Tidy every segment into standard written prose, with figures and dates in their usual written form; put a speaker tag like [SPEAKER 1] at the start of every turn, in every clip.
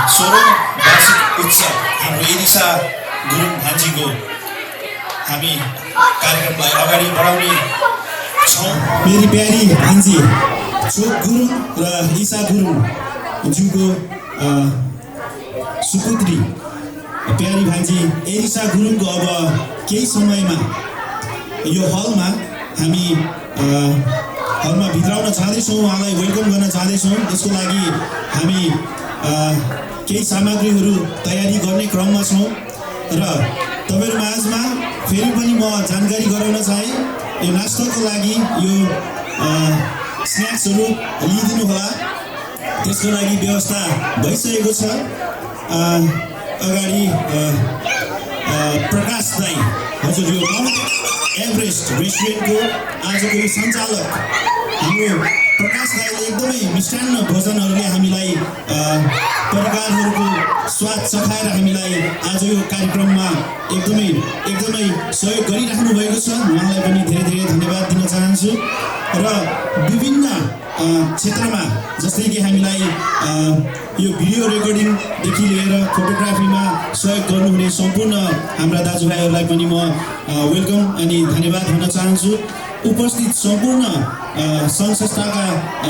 [SPEAKER 1] 16औं वार्षिक उत्सव हाम्रो एलिसा गुरुङ भान्जीको हामी कार्यक्रमलाई अगाडि बढाउने छौँ।
[SPEAKER 2] मेरी प्यारी भान्जी चोक गुरुङ र ईसा गुरुङज्यूको सुपुत्री प्यारी भान्जी एलिसा गुरुङको अब केही समयमा यो हलमा हामी हलमा भित्राउन जाँदैछौँ, उहाँलाई वेलकम गर्न जाँदैछौँ। त्यसको लागि हामी केही सामग्रीहरू तयारी गर्ने क्रममा छौँ र तपाईँहरू माझमा फेरि पनि म जानकारी गराउन चाहे यो नास्ताको लागि यो स्न्याक्सहरू लिइदिनु होला। त्यसको लागि व्यवस्था भइसकेको छ। अगाडि प्रकाश दाई हजुर यो एभरेस्ट रेस्टुरेन्टको आजको यो सञ्चालक हाम्रो प्रकाश दाईले एकदमै मिष्टान्न भोजनहरूले हामीलाई परिकारहरूको स्वाद चखाएर हामीलाई आज यो कार्यक्रममा एकदमै सहयोग गरिराख्नु भएको छ। उहाँलाई पनि धेरै धेरै धन्यवाद दिन चाहन्छु। र विभिन्न क्षेत्रमा जस्तै कि हामीलाई यो भिडियो रेकर्डिङदेखि लिएर फोटोग्राफीमा सहयोग गर्नुहुने सम्पूर्ण हाम्रा दाजुभाइहरूलाई पनि म वेलकम अनि धन्यवाद भन्न चाहन्छु। उपस्थित सम्पूर्ण सङ्घ संस्थाका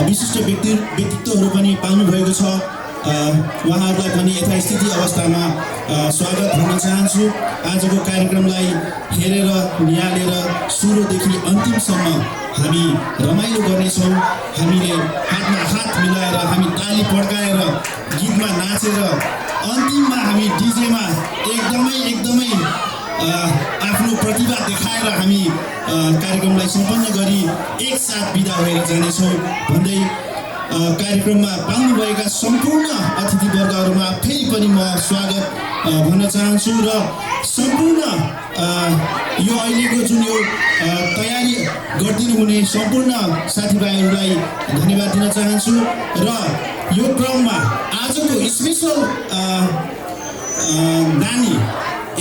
[SPEAKER 2] विशिष्ट व्यक्तित्वहरू पनि पाउनुभएको छ। उहाँहरूलाई पनि यथास्थिति अवस्थामा स्वागत भन्न चाहन्छु। आजको कार्यक्रमलाई हेरेर निहालेर सुरुदेखि अन्तिमसम्म हामी रमाइलो गर्नेछौँ। हामीले हातमा हात मिलाएर हामी ताली पड्काएर गीतमा नाचेर अन्तिममा हामी डिजेमा एकदमै आफ्नो प्रतिभा देखाएर हामी कार्यक्रमलाई सम्पन्न गरी एकसाथ बिदा भएर जानेछौँ भन्दै कार्यक्रममा पाउनुभएका सम्पूर्ण अतिथिवर्गहरूमा फेरि पनि म स्वागत भन्न चाहन्छु र सम्पूर्ण यो अहिलेको जुन यो तयारी गरिदिनु हुने सम्पूर्ण साथीभाइहरूलाई धन्यवाद दिन चाहन्छु। र यो क्रममा आजको स्पेसल नानी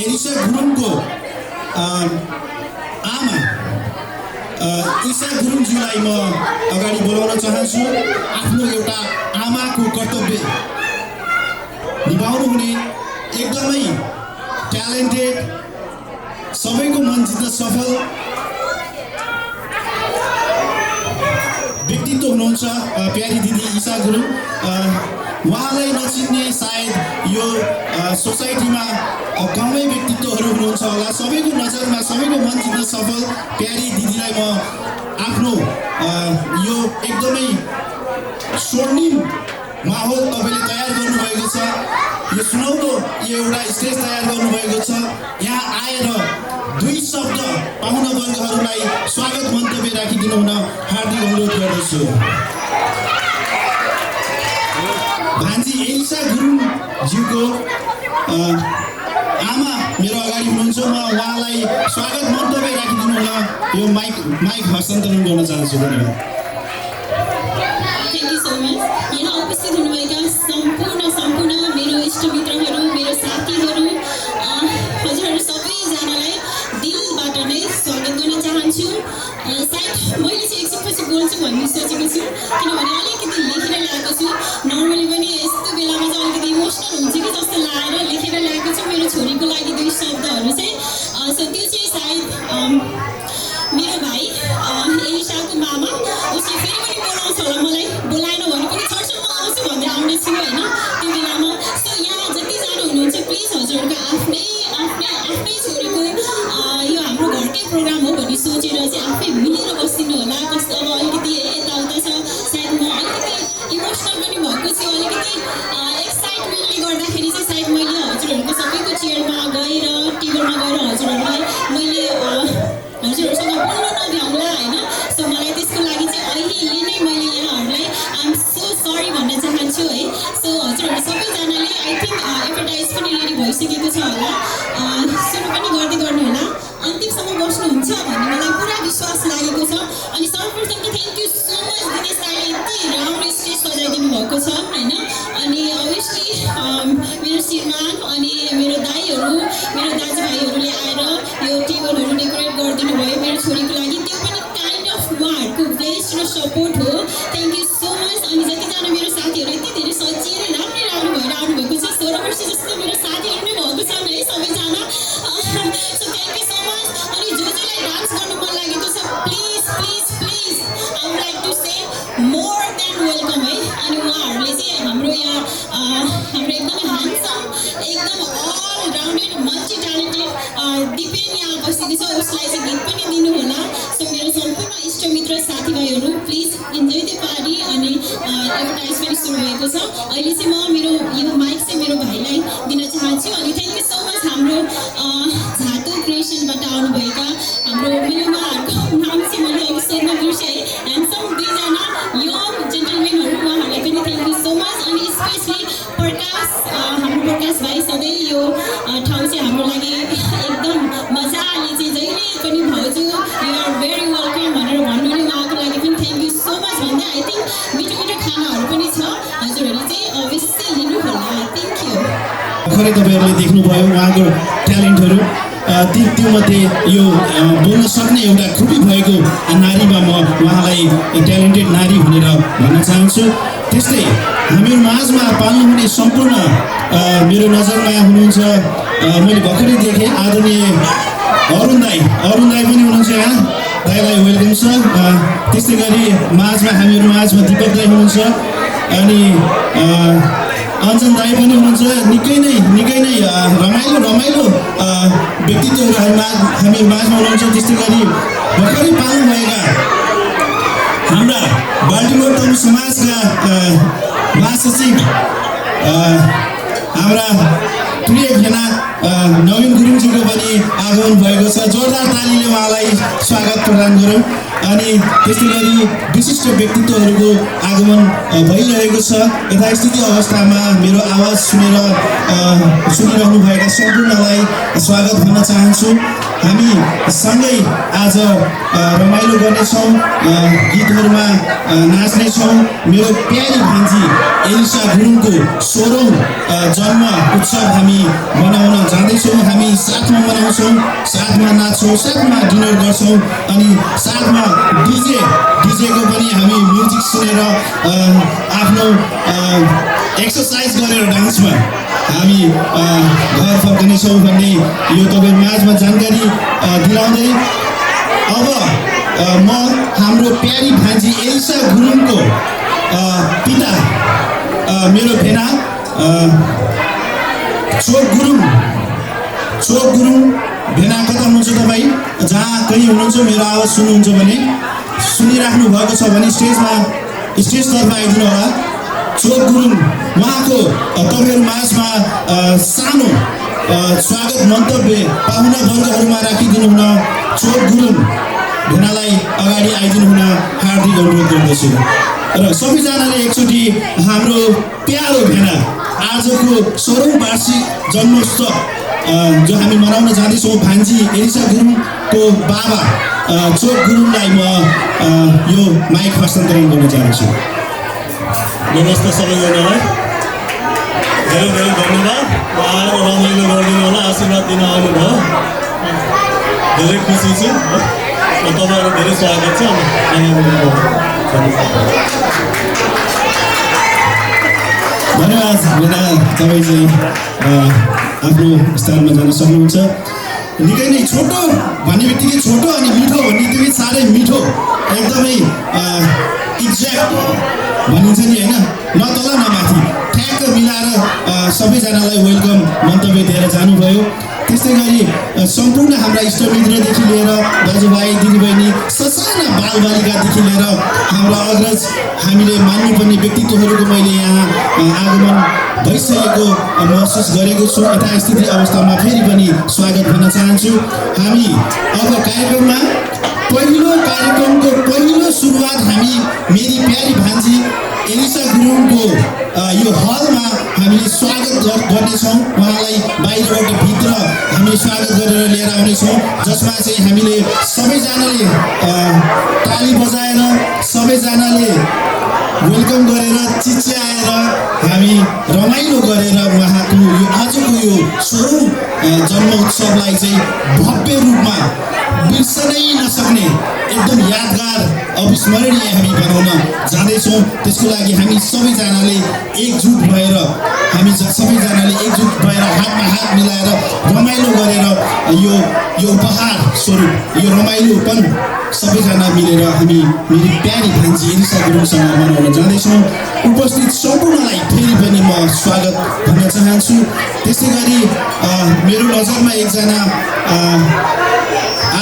[SPEAKER 2] एलिसा गुरुङको आमा ईसा गुरुङज्यूलाई म अगाडि बोलाउन चाहन्छु। आफ्नो एउटा आमाको कर्तव्य निभाउनु हुने एकदमै ट्यालेन्टेड, सबैको मन जित्न सफल व्यक्तित्व हुनुहुन्छ प्यारी दिदी ईसा गुरुङ। उहाँलाई नचिन्ने सायद यो सोसाइटीमा कमै व्यक्तित्वहरू हुनुहुन्छ होला। सबैको नजरमा सबैको मन जित्न सफल प्यारी दिदीलाई म आफ्नो यो एकदमै स्वर्णिम माहौल तपाईँले तयार गर्नुभएको छ, यो सुनौलो यो एउटा स्टेज तयार गर्नुभएको छ। यहाँ आएर दुई शब्द पाहुनावर्गहरूलाई स्वागत मन्तव्य राखिदिनु हुन हार्दिक अनुरोध गर्दछु। भान्जी एलिसा गुरुङज्यूको आमा मेरो अगाडि हुनुहुन्छ। म उहाँलाई स्वागत मन्तव्य राखिदिनु हुन यो माइक हस्तान्तरण गर्न चाहन्छु। धन्यवाद।
[SPEAKER 3] Thank you so much. यहाँ उपस्थित हुनुभएका सम्पूर्ण मेरो इष्टमित्रहरू, मेरो साथीहरू, हजुरहरू सबैजनालाई दिलबाट नै स्वागत गर्न चाहन्छु। सायद मैले चाहिँ एकछिनपछि बोल्छु भन्ने सोचेको छु, किनभने अलिकति लेखेर ल्याएको छु। नर्मली पनि यस्तो बेलामा चाहिँ अलिकति इमोसनल हुन्छ कि जस्तो लागेर लेखेर ल्याएको छु मेरो छोरीको लागि दुई शब्दहरू चाहिँ। सो त्यो चाहिँ सायद मेरो भाइ एलिसाको मामा, उसले फेरि पनि बोलाउँछ होला मलाई, बोलाएन भने पनि छरसम्म आउँछु भनेर आउने छु होइन त्यो बेलामा। सो यहाँ जतिजना हुनुहुन्छ प्लिज हजुरहरूको आफ्नै छोरीको यो हाम्रो घरकै प्रोग्राम हो भन्ने सोचेर चाहिँ आफै मिलेर बसिदिनु होला। कस्तो अब अलिकति यताउता छ, सायद म अलिकति इमोसनल पनि भएको छु, अलिकति एक्साइटमेन्टले गर्दाखेरि चाहिँ सायद मैले हजुरहरूको सबैको चेयरमा गएर टेबलमा गएर हजुरहरूलाई मैले हजुरहरूसँग बोल्न नभ्याउँला होइन। सो मलाई त्यसको लागि चाहिँ अहिले नै मैले यहाँहरूलाई आइएम सो सरी भन्न चाहन्छु है। सो हजुरहरू सबैजनाले आई थिङ्क एडभर्टाइज पनि रेडी भइसकेको छ होला, सुरु पनि गर्दै गर्नु होला, अन्तिमसम्म बस्नुहुन्छ भन्ने मलाई पुरा विश्वास लागेको छ। अनि सर्वप्रथम त thank you so much Dinesh दाइले यति राम्रो स्टेज सजाइदिनु भएको छ होइन। अनि अभियसली मेरो श्रीमान अनि मेरो दाइहरू, मेरो दाजुभाइहरूले आएर यो टेबलहरू डेकोरेट गरिदिनु भयो मेरो छोरीको लागि, त्यो पनि काइन्ड अफ उहाँहरूको ब्लेस्ड र सपोर्ट हो। Thank you so much. अनि जतिजना मेरो साथीहरू यति धेरै सजिएर राम्रो भएर आउनुभएको छ उसलाई चाहिँ गीत पनि दिनुहोला। सो मेरो सम्पूर्ण इष्टमित्र साथीभाइहरू प्लिज इन्जोय द पार्टी। अनि एडभर्टाइज पनि सुरु भएको छ। अहिले चाहिँ म मेरो यो माइक चाहिँ मेरो भाइलाई दिन चाहन्छु। अनि थ्याङ्क यू सो मच हाम्रो झातु क्रिएसनबाट आउनुभएका हाम्रो मिलुमाहरूको नाम चाहिँ मैले अब सोध्न बिर्सेँ। ह्यान्डसम दुईजना यङ जेन्टलमेनहरू, उहाँहरूलाई पनि थ्याङ्क यू सो मच। अनि स्पेसली प्रकाश, हाम्रो प्रकाश भाइ सधैँ यो ठाउँ चाहिँ हाम्रो लागि एकदम मजाले चाहिँ जहिले पनि भाउजू यु आर भेरी वेलकम भनेर भन्नु नि उहाँको लागि पनि थ्याङ्क यू सो मच भन्दै आई थिङ्क मिठो मिठो खानाहरू पनि छ, हजुरहरूले चाहिँ अवश्य लिनु होला। Thank you.
[SPEAKER 2] भर्खरै तपाईँहरूले देख्नुभयो उहाँको ट्यालेन्टहरू। त्योमध्ये यो बोल्न सक्ने एउटा खुबी भएको नारीमा म उहाँलाई ट्यालेन्टेड नारी भनेर भन्न चाहन्छु। त्यस्तै हामीहरू माझमा पाल्नुहुने सम्पूर्ण मेरो नजरमा हुनुहुन्छ, मैले भर्खरै देखेँ आदरणीय अरुण दाई पनि हुनुहुन्छ यहाँ, दाईलाई वेलकम छ। त्यस्तै गरी हामीहरू माझमा दिपक दाई हुनुहुन्छ, अनि अञ्जन दाई पनि हुनुहुन्छ। निकै नै रमाइलो व्यक्तित्वहरू हामीहरू माझमा हुनुहुन्छ। त्यस्तै गरी भर्खरै पाल्नुभएका हाम्रा बाल्टिमोर तमु समाजका महासचिव हाम्रा प्रिय भेना नवीन गुरुङजीको पनि आगमन भएको छ। जोरदार तालीले उहाँलाई स्वागत प्रदान गरौँ। अनि त्यस्तै गरी विशिष्ट व्यक्तित्वहरूको आगमन भइरहेको छ। यथास्थिति अवस्थामा मेरो आवाज सुनिरहनुभएका सम्पूर्णलाई स्वागत भन्न चाहन्छु। हामी सँगै आज रमाइलो गर्नेछौँ, गीतहरूमा नाच्नेछौँ। मेरो प्यारी भान्जी एलिसा गुरुङको 16औँ जन्म उत्सव हामी मनाउन जाँदैछौँ। हामी साथमा मनाउँछौँ, साथमा नाच्छौँ, साथमा डिनर गर्छौँ, अनि साथमा डिजेको पनि हामी म्युजिक सुनेर आफ्नो एक्सर्साइज गरेर डान्समा हामी घर फर्कनेछौँ भन्ने यो तपाईँ माझमा जानकारी दिलाउँदै अब म हाम्रो प्यारी भान्जी एलिसा गुरुङको पिता मेरो भेना चोक गुरुङ भेना कता हुनुहुन्छ तपाईँ? जहाँ कहीँ हुनुहुन्छ मेरो आवाज सुन्नुहुन्छ भने, सुनिराख्नु भएको छ भने स्टेजतर्फ आइदिनु होला। चोक गुरुङ उहाँको तपाईँहरू माझमा सानो स्वागत मन्तव्य पाहुना वर्गहरूमा राखिदिनु हुन चोक गुरुङ भेनालाई अगाडि आइदिनु हुन हार्दिक अनुरोध गर्दछु। र सबैजनाले एकचोटि हाम्रो प्यारो भेना आजको 16औँ वार्षिक जन्मोत्सव जो हामी मनाउन जाँदैछौँ भान्जी एलिसा गुरुङको बाबा चोक गुरुङलाई म यो माइक हस्तान्तरण गर्न चाहन्छु।
[SPEAKER 4] नमस्ते सबैजनालाई, धेरै धेरै धन्यवाद। आएर रमाइलो गरिदिनु होला, आशीर्वाद दिन आउनुभयो, धेरै खुसी छु। तपाईँहरू धेरै स्वागत छ।
[SPEAKER 2] धन्यवाद भेना, तपाईँ चाहिँ आफ्नो स्थानमा जान सक्नुहुन्छ। निकै नै छोटो भन्ने बित्तिकै छोटो, अनि मिठो भन्ने बित्तिकै साह्रै मिठो, एकदमै एक्ज्याक्ट भनिन्छ नि होइन, न तल न माथि, ठ्याक्क मिलाएर सबैजनालाई वेलकम मन्तव्य दिएर जानुभयो। त्यस्तै गरी सम्पूर्ण हाम्रा इष्टमित्रदेखि लिएर दाजुभाइ दिदीबहिनी, ससाना बालबालिकादेखि लिएर हाम्रा अग्रज हामीले मान्नुपर्ने व्यक्तित्वहरूको मैले यहाँ आगमन भइसकेको महसुस गरेको छु। यथास्थिति अवस्थामा फेरि पनि स्वागत भन्न चाहन्छु। हामी अब कार्यक्रमको पहिलो सुरुवात हामी मेरी प्यारी भान्जी एलिसा गुरुङको यो हलमा हामीले स्वागत गर्नेछौँ। उहाँलाई बाहिरबाट भित्र हामी स्वागत गरेर लिएर आउनेछौँ, जसमा चाहिँ हामीले सबैजनाले ताली बजाएर, सबैजनाले वेलकम गरेर, चिच्याएर, हामी रमाइलो गरेर उहाँको यो आजको यो 16औँ जन्म उत्सवलाई चाहिँ भव्य रूपमा बिर्सनै नसक्ने एकदम यादगार अविस्मरणीय हामी बनाउन जाँदैछौँ। त्यसको लागि हामी सबैजनाले एकजुट भएर हातमा हात मिलाएर रमाइलो गरेर यो उपहार स्वरूप यो रमाइलोपन सबैजना मिलेर हामी मेरी प्यारी भान्जी एलिसा गुरुङसँग मनाउन जाँदैछौँ। उपस्थित सम्पूर्णलाई फेरि पनि म स्वागत भन्न चाहन्छु। त्यसै गरी मेरो नजरमा एकजना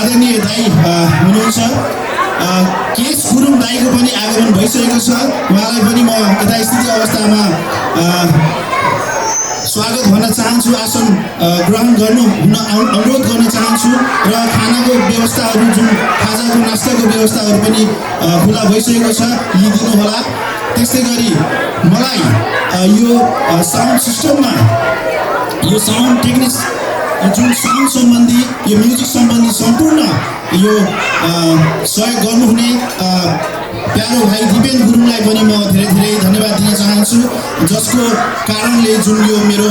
[SPEAKER 2] आदरणीय दाई हुनुहुन्छ केश गुरुङ दाईको पनि आगमन भइसकेको छ। उहाँलाई पनि म यथास्थिति अवस्थामा स्वागत भन्न चाहन्छु, आसन ग्रहण गर्नु हुन अनुरोध गर्न चाहन्छु र खानाको व्यवस्थाहरू जुन खाजाको नास्ताको व्यवस्थाहरू पनि खुला भइसकेको छ, लिइदिनु होला। त्यस्तै गरी मलाई यो साउन्ड सिस्टममा यो साउन्ड टेक्निक्स जुन साउन्ड सम्बन्धी यो म्युजिक सम्बन्धी सम्पूर्ण यो सहयोग गर्नुहुने प्यारो भाइ दिपेन गुरुङलाई पनि म धेरै धेरै धन्यवाद दिन चाहन्छु, जसको कारणले जुन यो मेरो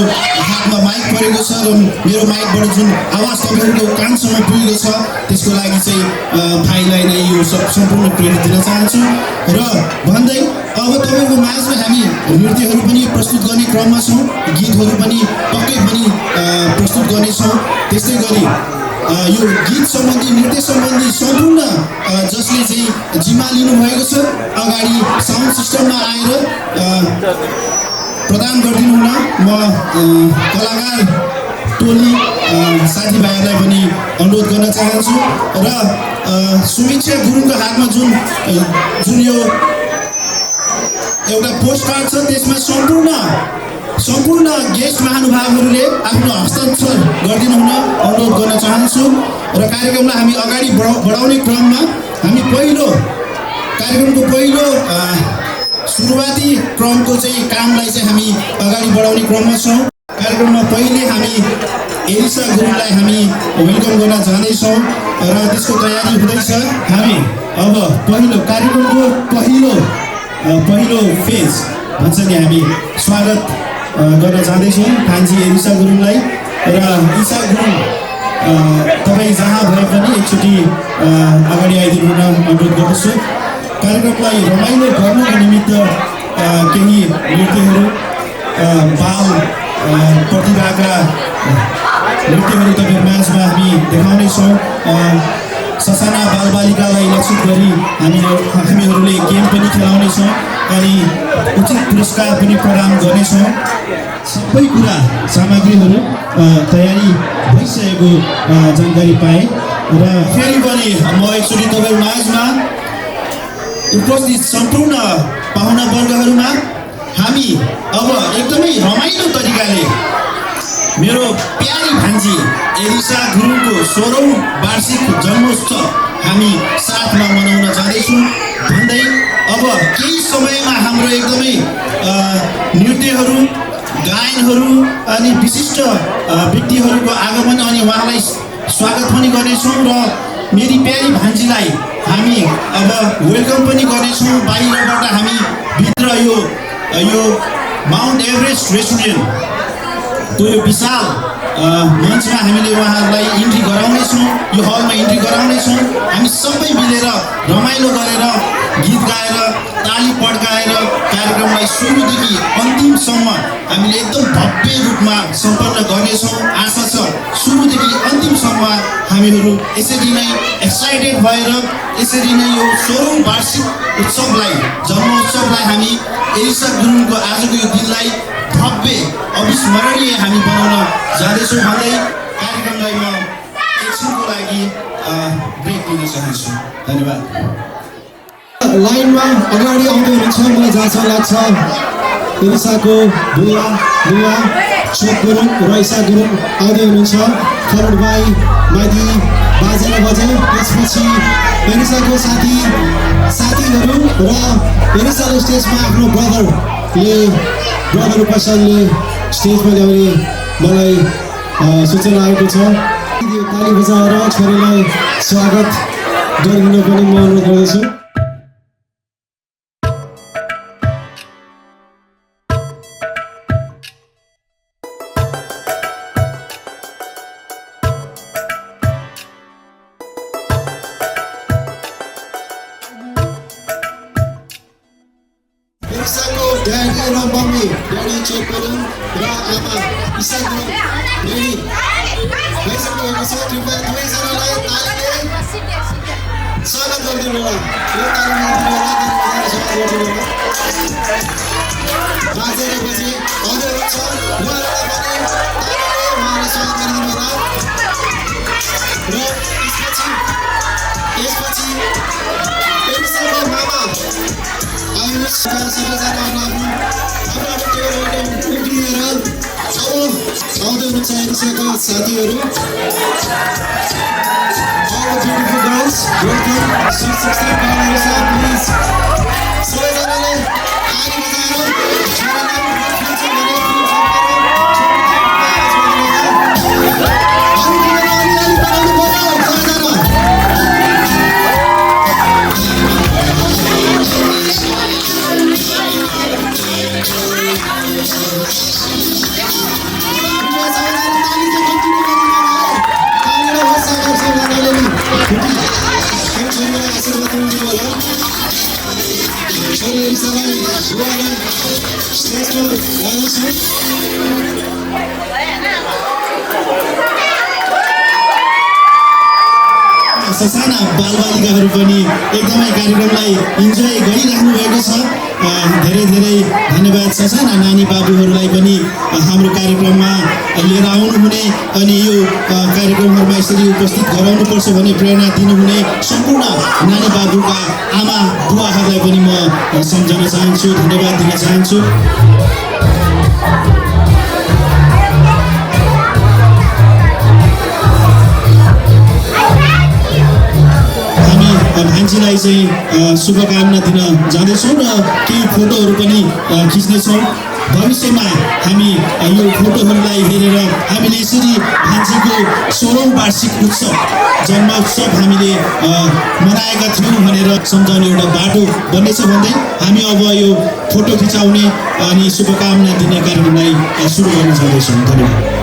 [SPEAKER 2] हातमा माइक परेको छ र मेरो माइकबाट जुन आवाज तपाईँहरूको कानसम्म पुगेको छ, त्यसको लागि चाहिँ भाइलाई नै यो सम्पूर्ण क्रेडिट दिन चाहन्छु। र भन्दै अब तपाईँको माझमा हामी नृत्यहरू पनि प्रस्तुत गर्ने क्रममा छौँ, गीतहरू पनि पक्कै पनि प्रस्तुत गर्नेछौँ। त्यस्तै गरी यो गीत सम्बन्धी नृत्य सम्बन्धी सम्पूर्ण जसले चाहिँ जिम्मा लिनुभएको छ, अगाडि साउन्ड सिस्टममा आएर प्रदान गरिदिनु हुन म कलाकार टोली साथीभाइहरूलाई पनि अनुरोध गर्न चाहन्छु। र सुमिक्षा गुरुङको हातमा जुन यो एउटा पोस्ट कार्ड छ, त्यसमा सम्पूर्ण गेस्ट महानुभावहरूले आफ्नो हस्ताक्षर गरिदिनु हुन अनुरोध गर्न चाहन्छु। र कार्यक्रमलाई हामी अगाडि बढाउने क्रममा हामी कार्यक्रमको पहिलो सुरुवाती क्रमको चाहिँ कामलाई चाहिँ हामी अगाडि बढाउने क्रममा छौँ। कार्यक्रममा पहिले हामी एलिसा गुरुङलाई हामी वेलकम गर्न जाँदैछौँ र त्यसको तयारी हुँदैछ। हामी अब कार्यक्रमको पहिलो फेज भन्छ नि, हामी स्वागत गर्न जाँदैछौँ कान्छी एलिसा गुरुङलाई। र इसा गुरुङ तपाईँ जहाँ भए पनि एकचोटि अगाडि आइदिनु हुन अनुरोध गर्दछु। कार्यक्रमलाई रमाइलो गर्नुको निमित्त केही नृत्यहरू बाल प्रतिभाका नृत्यहरू तपाईँ माझमा हामी देखाउनेछौँ। ससाना बालबालिकालाई लक्षित गरी हामीहरूले गेम पनि खेलाउनेछौँ अनि उचित पुरस्कार पनि प्रदान गर्नेछौँ। सबै कुरा सामग्रीहरू तयारी भइसकेको जानकारी पाएँ। र फेरि पनि म एकचोटि तपाईँ माझमा उपस्थित सम्पूर्ण पाहुनावर्गहरूमा हामी अब एकदमै रमाइलो तरिकाले मेरो प्यारी भान्जी एलिसा गुरुङको 16औं वार्षिक जन्मोत्सव हामी साथमा मनाउन जाँदैछौँ भन्दै अब केही समयमा हाम्रो एकदमै नृत्यहरू, गायनहरू अनि विशिष्ट व्यक्तिहरूको आगमन अनि उहाँलाई स्वागत पनि गर्नेछौँ। र मेरी प्यारी भान्जीलाई हामी अब वेलकम पनि गर्नेछौँ। बाहिरबाट हामी भित्र यो माउन्ट एभरेस्ट रेस्टुरेन्टको यो विशाल मञ्चमा हामीले उहाँहरूलाई इन्ट्री गराउनेछौँ, यो हलमा इन्ट्री गराउनेछौँ। हामी सबै मिलेर रमाइलो गरेर गीत गाएर ताली पड्काएर कार्यक्रमलाई सुरुदेखि अन्तिमसम्म हामीले एकदम भव्य रूपमा सम्पन्न गर्नेछौँ। आशा छ सुरुदेखि अन्तिमसम्म हामीहरू यसरी नै एक्साइटेड भएर यसरी नै यो 16औं वार्षिक उत्सवलाई, जन्मोत्सवलाई हामी एलिसा गुरुङको आजको यो दिनलाई भव्य अविस्मरणीय हामी बनाउन जाँदैछौँ भन्दै कार्यक्रमलाई म एकछिनको लागि ब्रेक लिन चाहन्छु। धन्यवाद।
[SPEAKER 5] लाइनमा अगाडि आउँदै हुनुहुन्छ, मलाई जहाँसम्म लाग्छ एलिसाको बुवा छोप गुरुङ र इसा गुरुङ आउँदै हुनुहुन्छ, फलोड बाई माइती बाजे र बजे। त्यसपछि एलिसाको साथीहरू र एलिसाको स्टेजमा आफ्नो ब्रदर उपस्थानले स्टेजमा ल्याउने मलाई सूचना आएको छ। ताली बजाएर छोरीलाई स्वागत गरिदिन पनि म अनुरोध गर्दछु। एलिसाको ड्याडी र मम्मी, ड्याडी चोप गुरुङ र आमा इसा गुरुङ रेडी भइसक्नुभएको छ। कृपया दुवैजनालाई तालीले स्वागत गरिदिनु होला। यो तालीमा बाजेर बजे आउँदै हुनुहुन्छ, उहाँहरूलाई पनि तालीले उहाँलाई स्वागत गरिदिनु होला। र त्यसपछि आउँदै हुनुहुन्छ एरिसाका साथीहरू all the beautiful girls welcome 616 girl Erisa please सबैजनाले ताली बजाएर छोरा नाम गर्नुहुन्छ भने
[SPEAKER 2] ससाना बालबालिकाहरू पनि एकदमै कार्यक्रमलाई इन्जोय गरिराख्नु भएको छ धेरै धेरै धन्यवाद ससाना नानी बाबुहरूलाई पनि हाम्रो कार्यक्रममा लिएर आउनुहुने अनि यो कार्यक्रमहरूमा यसरी उपस्थित गराउनुपर्छ भन्ने प्रेरणा दिनुहुने सम्पूर्ण नानी बाबुका आमा बुवाहरूलाई पनि म सम्झन चाहन्छु धन्यवाद दिन चाहन्छु भान्जीलाई चाहिँ शुभकामना दिन जाँदैछौँ र केही फोटोहरू पनि खिच्नेछौँ भविष्यमा हामी यो फोटोहरूलाई हेरेर हामीले यसरी भान्जीको 16औं वार्षिक उत्सव जन्मोत्सव हामीले मनाएका थियौँ भनेर सम्झाउने एउटा बाटो बन्नेछ भन्दै हामी अब यो फोटो खिचाउने अनि शुभकामना दिने कार्यक्रमलाई सुरु गर्न चाहँदैछौँ धन्यवाद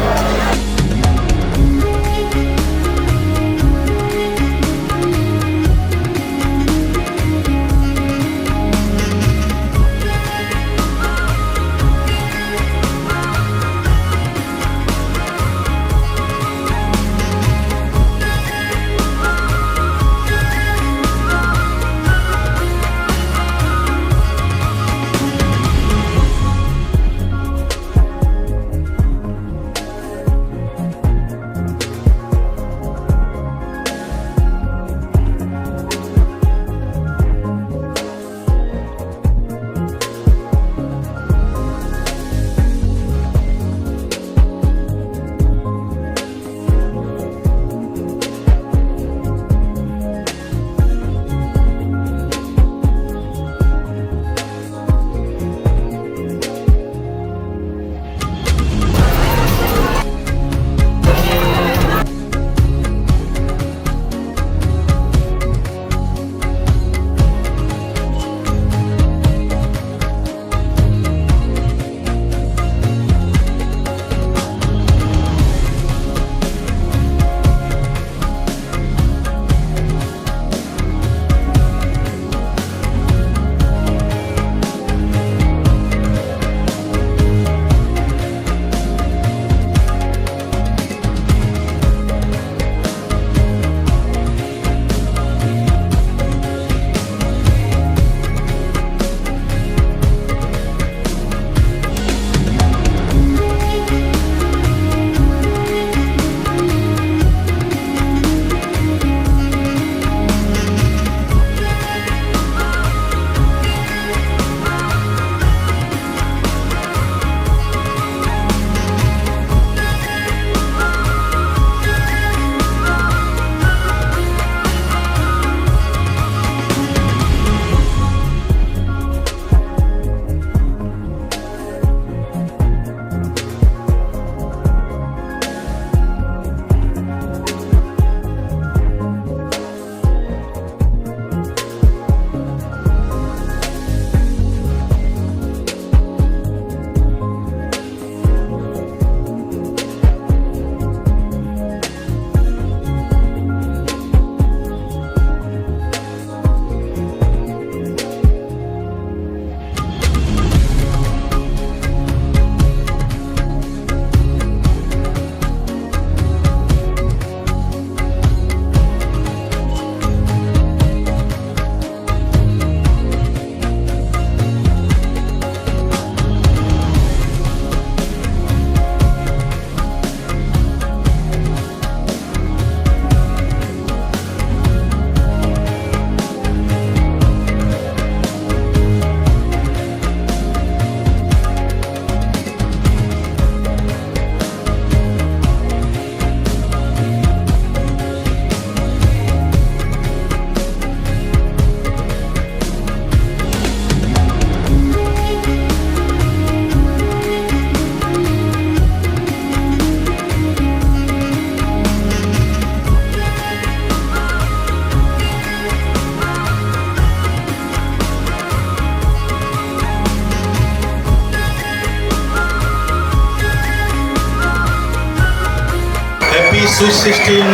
[SPEAKER 6] स्विट 16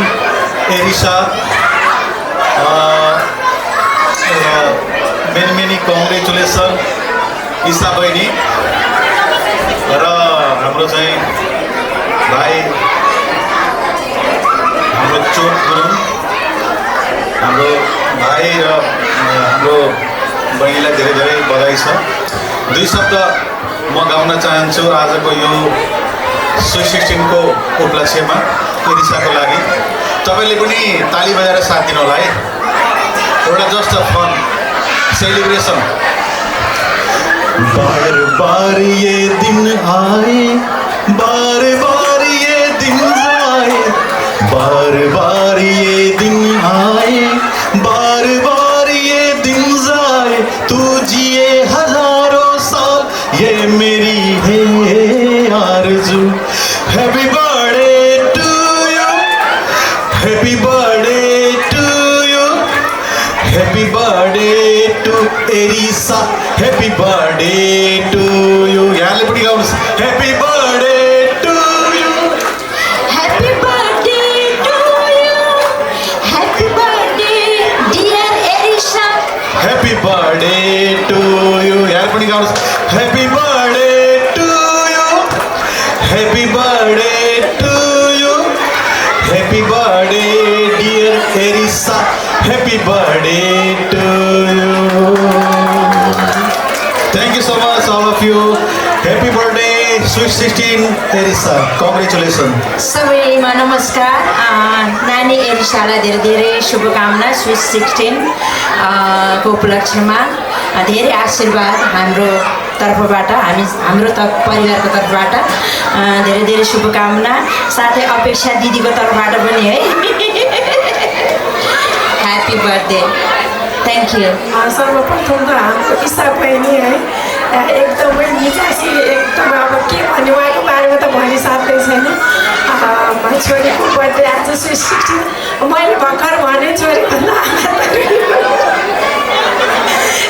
[SPEAKER 6] एरिसा मेनी कङ्ग्रेचुलेसन ईसा बहिनी र हाम्रो चाहिँ भाइ हाम्रो चोक गुरुङ हाम्रो भाइ र हाम्रो बहिनीलाई धेरै धेरै बधाई छ। दुई शब्द म गाउन चाहन्छु आजको यो स्विट 16 को उपलक्ष्यमा एरिसाको लागि। तपाईँले पनि ताली बजाएर साथ दिनु होला है। एउटा जस्ट फन सेलिब्रेसन।
[SPEAKER 4] बार बार ये दिन आए, बार बार ये दिन जाए, बार बार ये दिन आए, बार बार ये दिन जाए, तू जिए हजारों साल, ये मेरी है आरज़ू। Happy birthday to you, happy birthday to you, happy birthday to Erisha, happy birthday to you. यहाँले पनि गाउनुहोस् happy birthday to you,
[SPEAKER 7] Happy birthday to you. Happy birthday, dear Erisha.
[SPEAKER 4] Happy birthday to you. यहाँ पनि गाउनुहोस् happy birthday to you, happy birthday to you, happy birthday dear Erisha, happy birthday to you. Thank you so much all of you. Happy birthday sweet 16 Erisa, congratulation.
[SPEAKER 7] सबैमा नमस्कार। नानी एरिसालाई धेरै धेरै शुभकामना। Sweet 16 को उपलक्ष्यमा धेरै आशीर्वाद हाम्रो तर्फबाट, हाम्रो परिवारको तर्फबाट धेरै धेरै शुभकामना। साथै अपेक्षा दिदीको तर्फबाट पनि है ह्याप्पी बर्थडे। Thank you.
[SPEAKER 8] सर्वप्रथम त हाम्रो ईसा बहिनी है एकदमै मिजासी, एकदम अब के भन्ने उहाँको बारेमा त भनि सक्दै छैन। छोरीको बर्थडे आज स्विट 16 मैले भर्खर भने छोरीभन्दा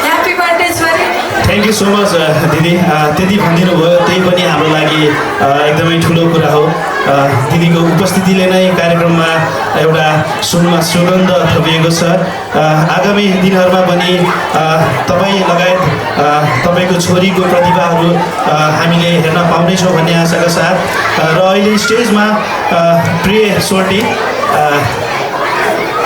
[SPEAKER 8] ह्याप्पी बर्थडे छोरी।
[SPEAKER 2] थ्याङ्क यू सो मच दिदी। त्यति भनिदिनु भयो, त्यही पनि हाम्रो लागि एकदमै ठुलो कुरा हो। दिदीको उपस्थितिले नै कार्यक्रममा एउटा सुनमा सुगन्ध थपिएको छ। आगामी दिनहरूमा पनि तपाईँ लगायत तपाईँको छोरीको प्रतिभाहरू हामीले हेर्न पाउनेछौँ भन्ने आशाका साथ र अहिले स्टेजमा प्रिय सोल्टी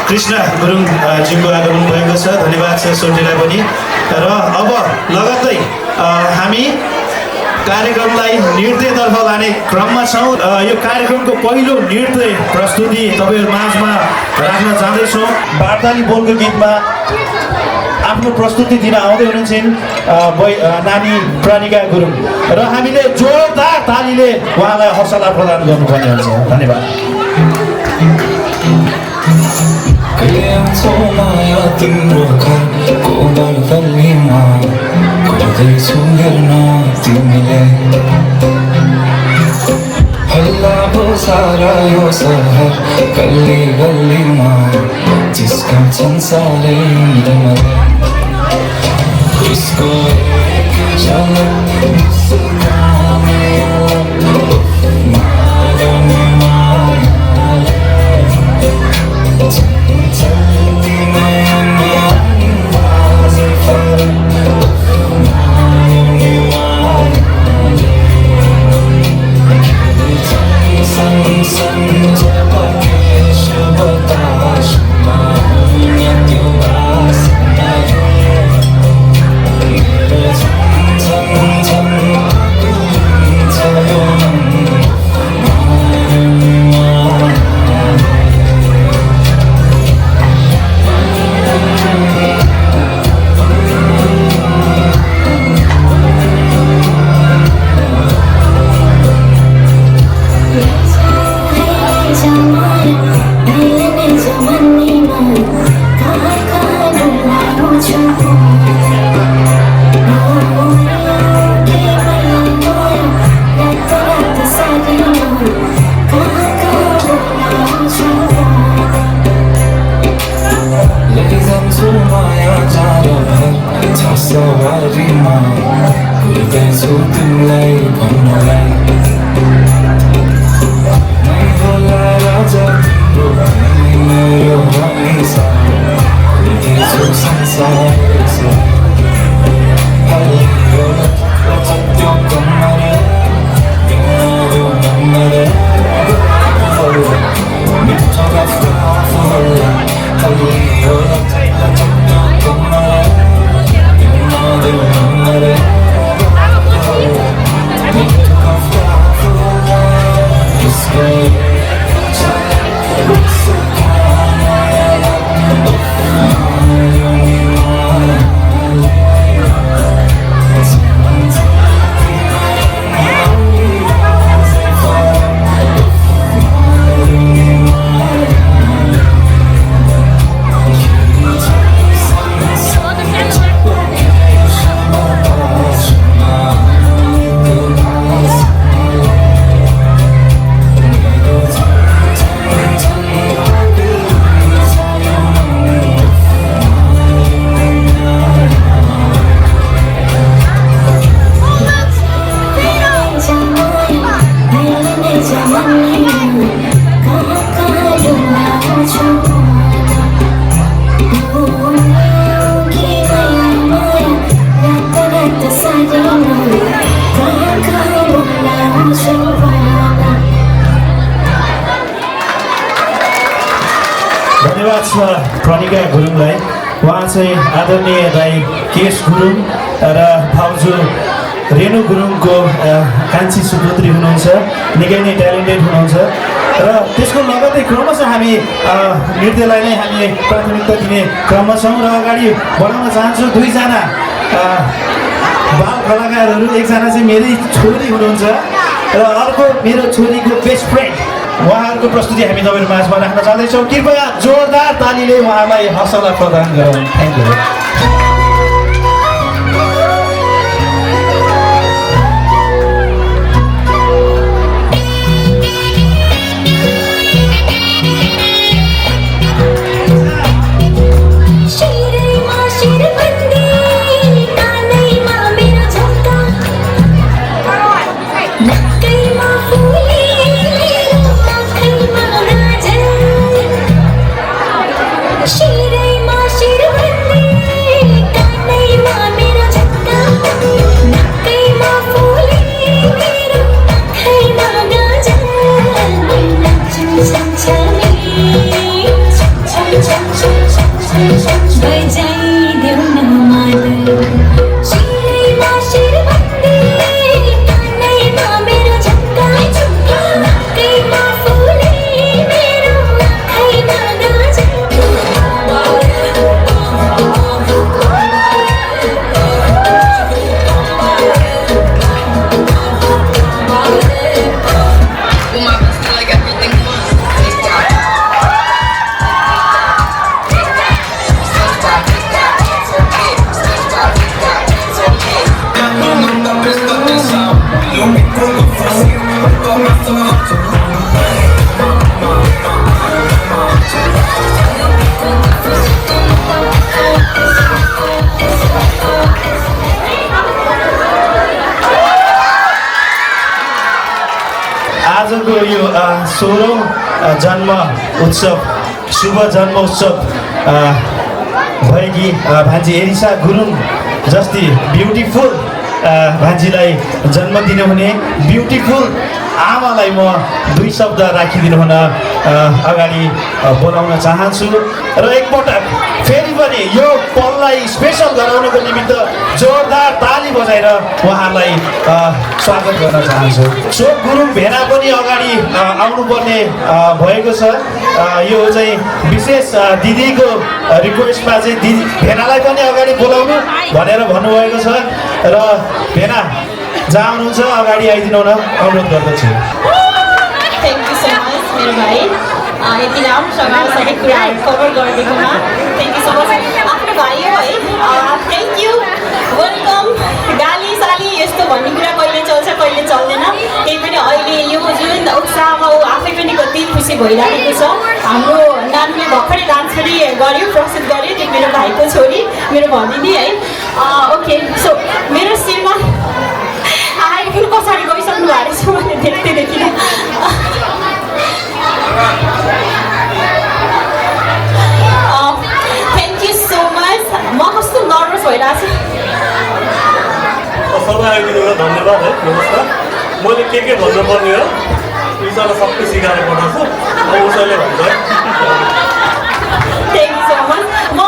[SPEAKER 2] कृष्ण गुरुङज्यूको आगमन भएको छ। धन्यवाद छ सोल्टीलाई पनि। र अब लगत्तै हामी कार्यक्रमलाई नृत्यतर्फ लाने क्रममा छौँ। यो कार्यक्रमको पहिलो नृत्य प्रस्तुति तपाईँहरू माझमा राख्न चाहँदैछौँ। वार्ताली बोलको गीतमा आफ्नो प्रस्तुति दिन आउँदै हुनुहुन्छ नानी प्रणिका गुरुङ र हामीले जोरदार तालीले उहाँलाई हौसला प्रदान गर्नुपर्ने हुन्छ। धन्यवाद।
[SPEAKER 9] माया तिम्रो घरको गल्लीमा गर्दैछु हेर्न तिमीले। हल्ला भो सारा यो सहर गल्ली गल्लीमा जिस्काउँछन् साह्रै मलाई। उसको एक झलक मुस्कान सवारीमा कुर्दैछु तिमीलाई भन्नलाई नै होला राजा मेरो रमिसा देशो संसारसे हल्लियो लचत्यो कम्मरे मेरो नम्बरे मिठो गफको फुल्ला हल्लियो लचत्यो कम्मरे मेरो नम्बरे मिठो गफको फुल्ला इसको
[SPEAKER 2] धन्यवाद छ प्रणिका गुरुङलाई। उहाँ चाहिँ आदरणीय दाइ केश गुरुङ र भाउजू रेणु गुरुङको कान्छी सुपुत्री हुनुहुन्छ। निकै नै ट्यालेन्टेड हुनुहुन्छ र त्यसको लगत्तै क्रमशः हामी नृत्यलाई नै हामीले प्राथमिकता दिने क्रममा छौँ र अगाडि बढाउन चाहन्छु दुईजना बाल कलाकारहरू। एकजना चाहिँ मेरै छोरी हुनुहुन्छ र अर्को मेरो छोरीको बेस्ट फ्रेन्ड। उहाँहरूको प्रस्तुति हामी तपाईँहरू माझमा राख्न चाहँदैछौँ। कृपया जोरदार तालीले उहाँलाई हौसला प्रदान गरौँ। Thank you. आजको यो 16औं जन्म उत्सव शुभ जन्म उत्सव भएकी भान्जी एरिसा गुरुङ जस्ती ब्युटिफुल भान्जीलाई जन्म दिनुहुने ब्युटिफुल आमालाई म दुई शब्द राखिदिनु हुन अगाडि बोलाउन चाहन्छु र एकपटक फेरि पनि यो पललाई स्पेसल गराउनको निमित्त जोरदार ताली बजाएर उहाँलाई स्वागत गर्न चाहन्छु। सो गुरुङ भेना पनि अगाडि आउनुपर्ने भएको छ। यो चाहिँ विशेष दिदीको रिक्वेस्टमा चाहिँ दिदी भेनालाई पनि अगाडि बोलाउनु भनेर भन्नुभएको छ र भेना जहाँ हुनुहुन्छ अगाडि आइदिनु हुन अनुरोध गर्दछु।
[SPEAKER 3] थ्याङ्क यू सो मच मेरो भाइ, यति राम्रोसँग सबै कुराहरू कभर गरिदिएकोमा थ्याङ्क यू सो मच। आफ्नो भाइ हो है, थ्याङ्क यू, वेलकम। गाली साली यस्तो भन्ने कुरा कहिले चल्छ कहिले चल्दैन, त्यही पनि अहिले यो जुन उत्साहमा ऊ आफै पनि कति खुसी भइरहेको छ। हाम्रो नानीले भर्खरै डान्स पनि गर्यो, प्रस्तुत गर्यो, त्यो मेरो भाइको छोरी, मेरो भगिनी है। ओके, सो मेरो शिरमा आएर पछाडि गइसक्नु भएको रहेछ, मैले देख्दै देखिनँ।
[SPEAKER 4] धन्यवाद है नमस्कार मैले के भन्नुपर्ने हो उसैलाई सबै सिकाएर पठाउँछु अब उसैले भन्छ
[SPEAKER 3] थ्याङ्क यू सो मच म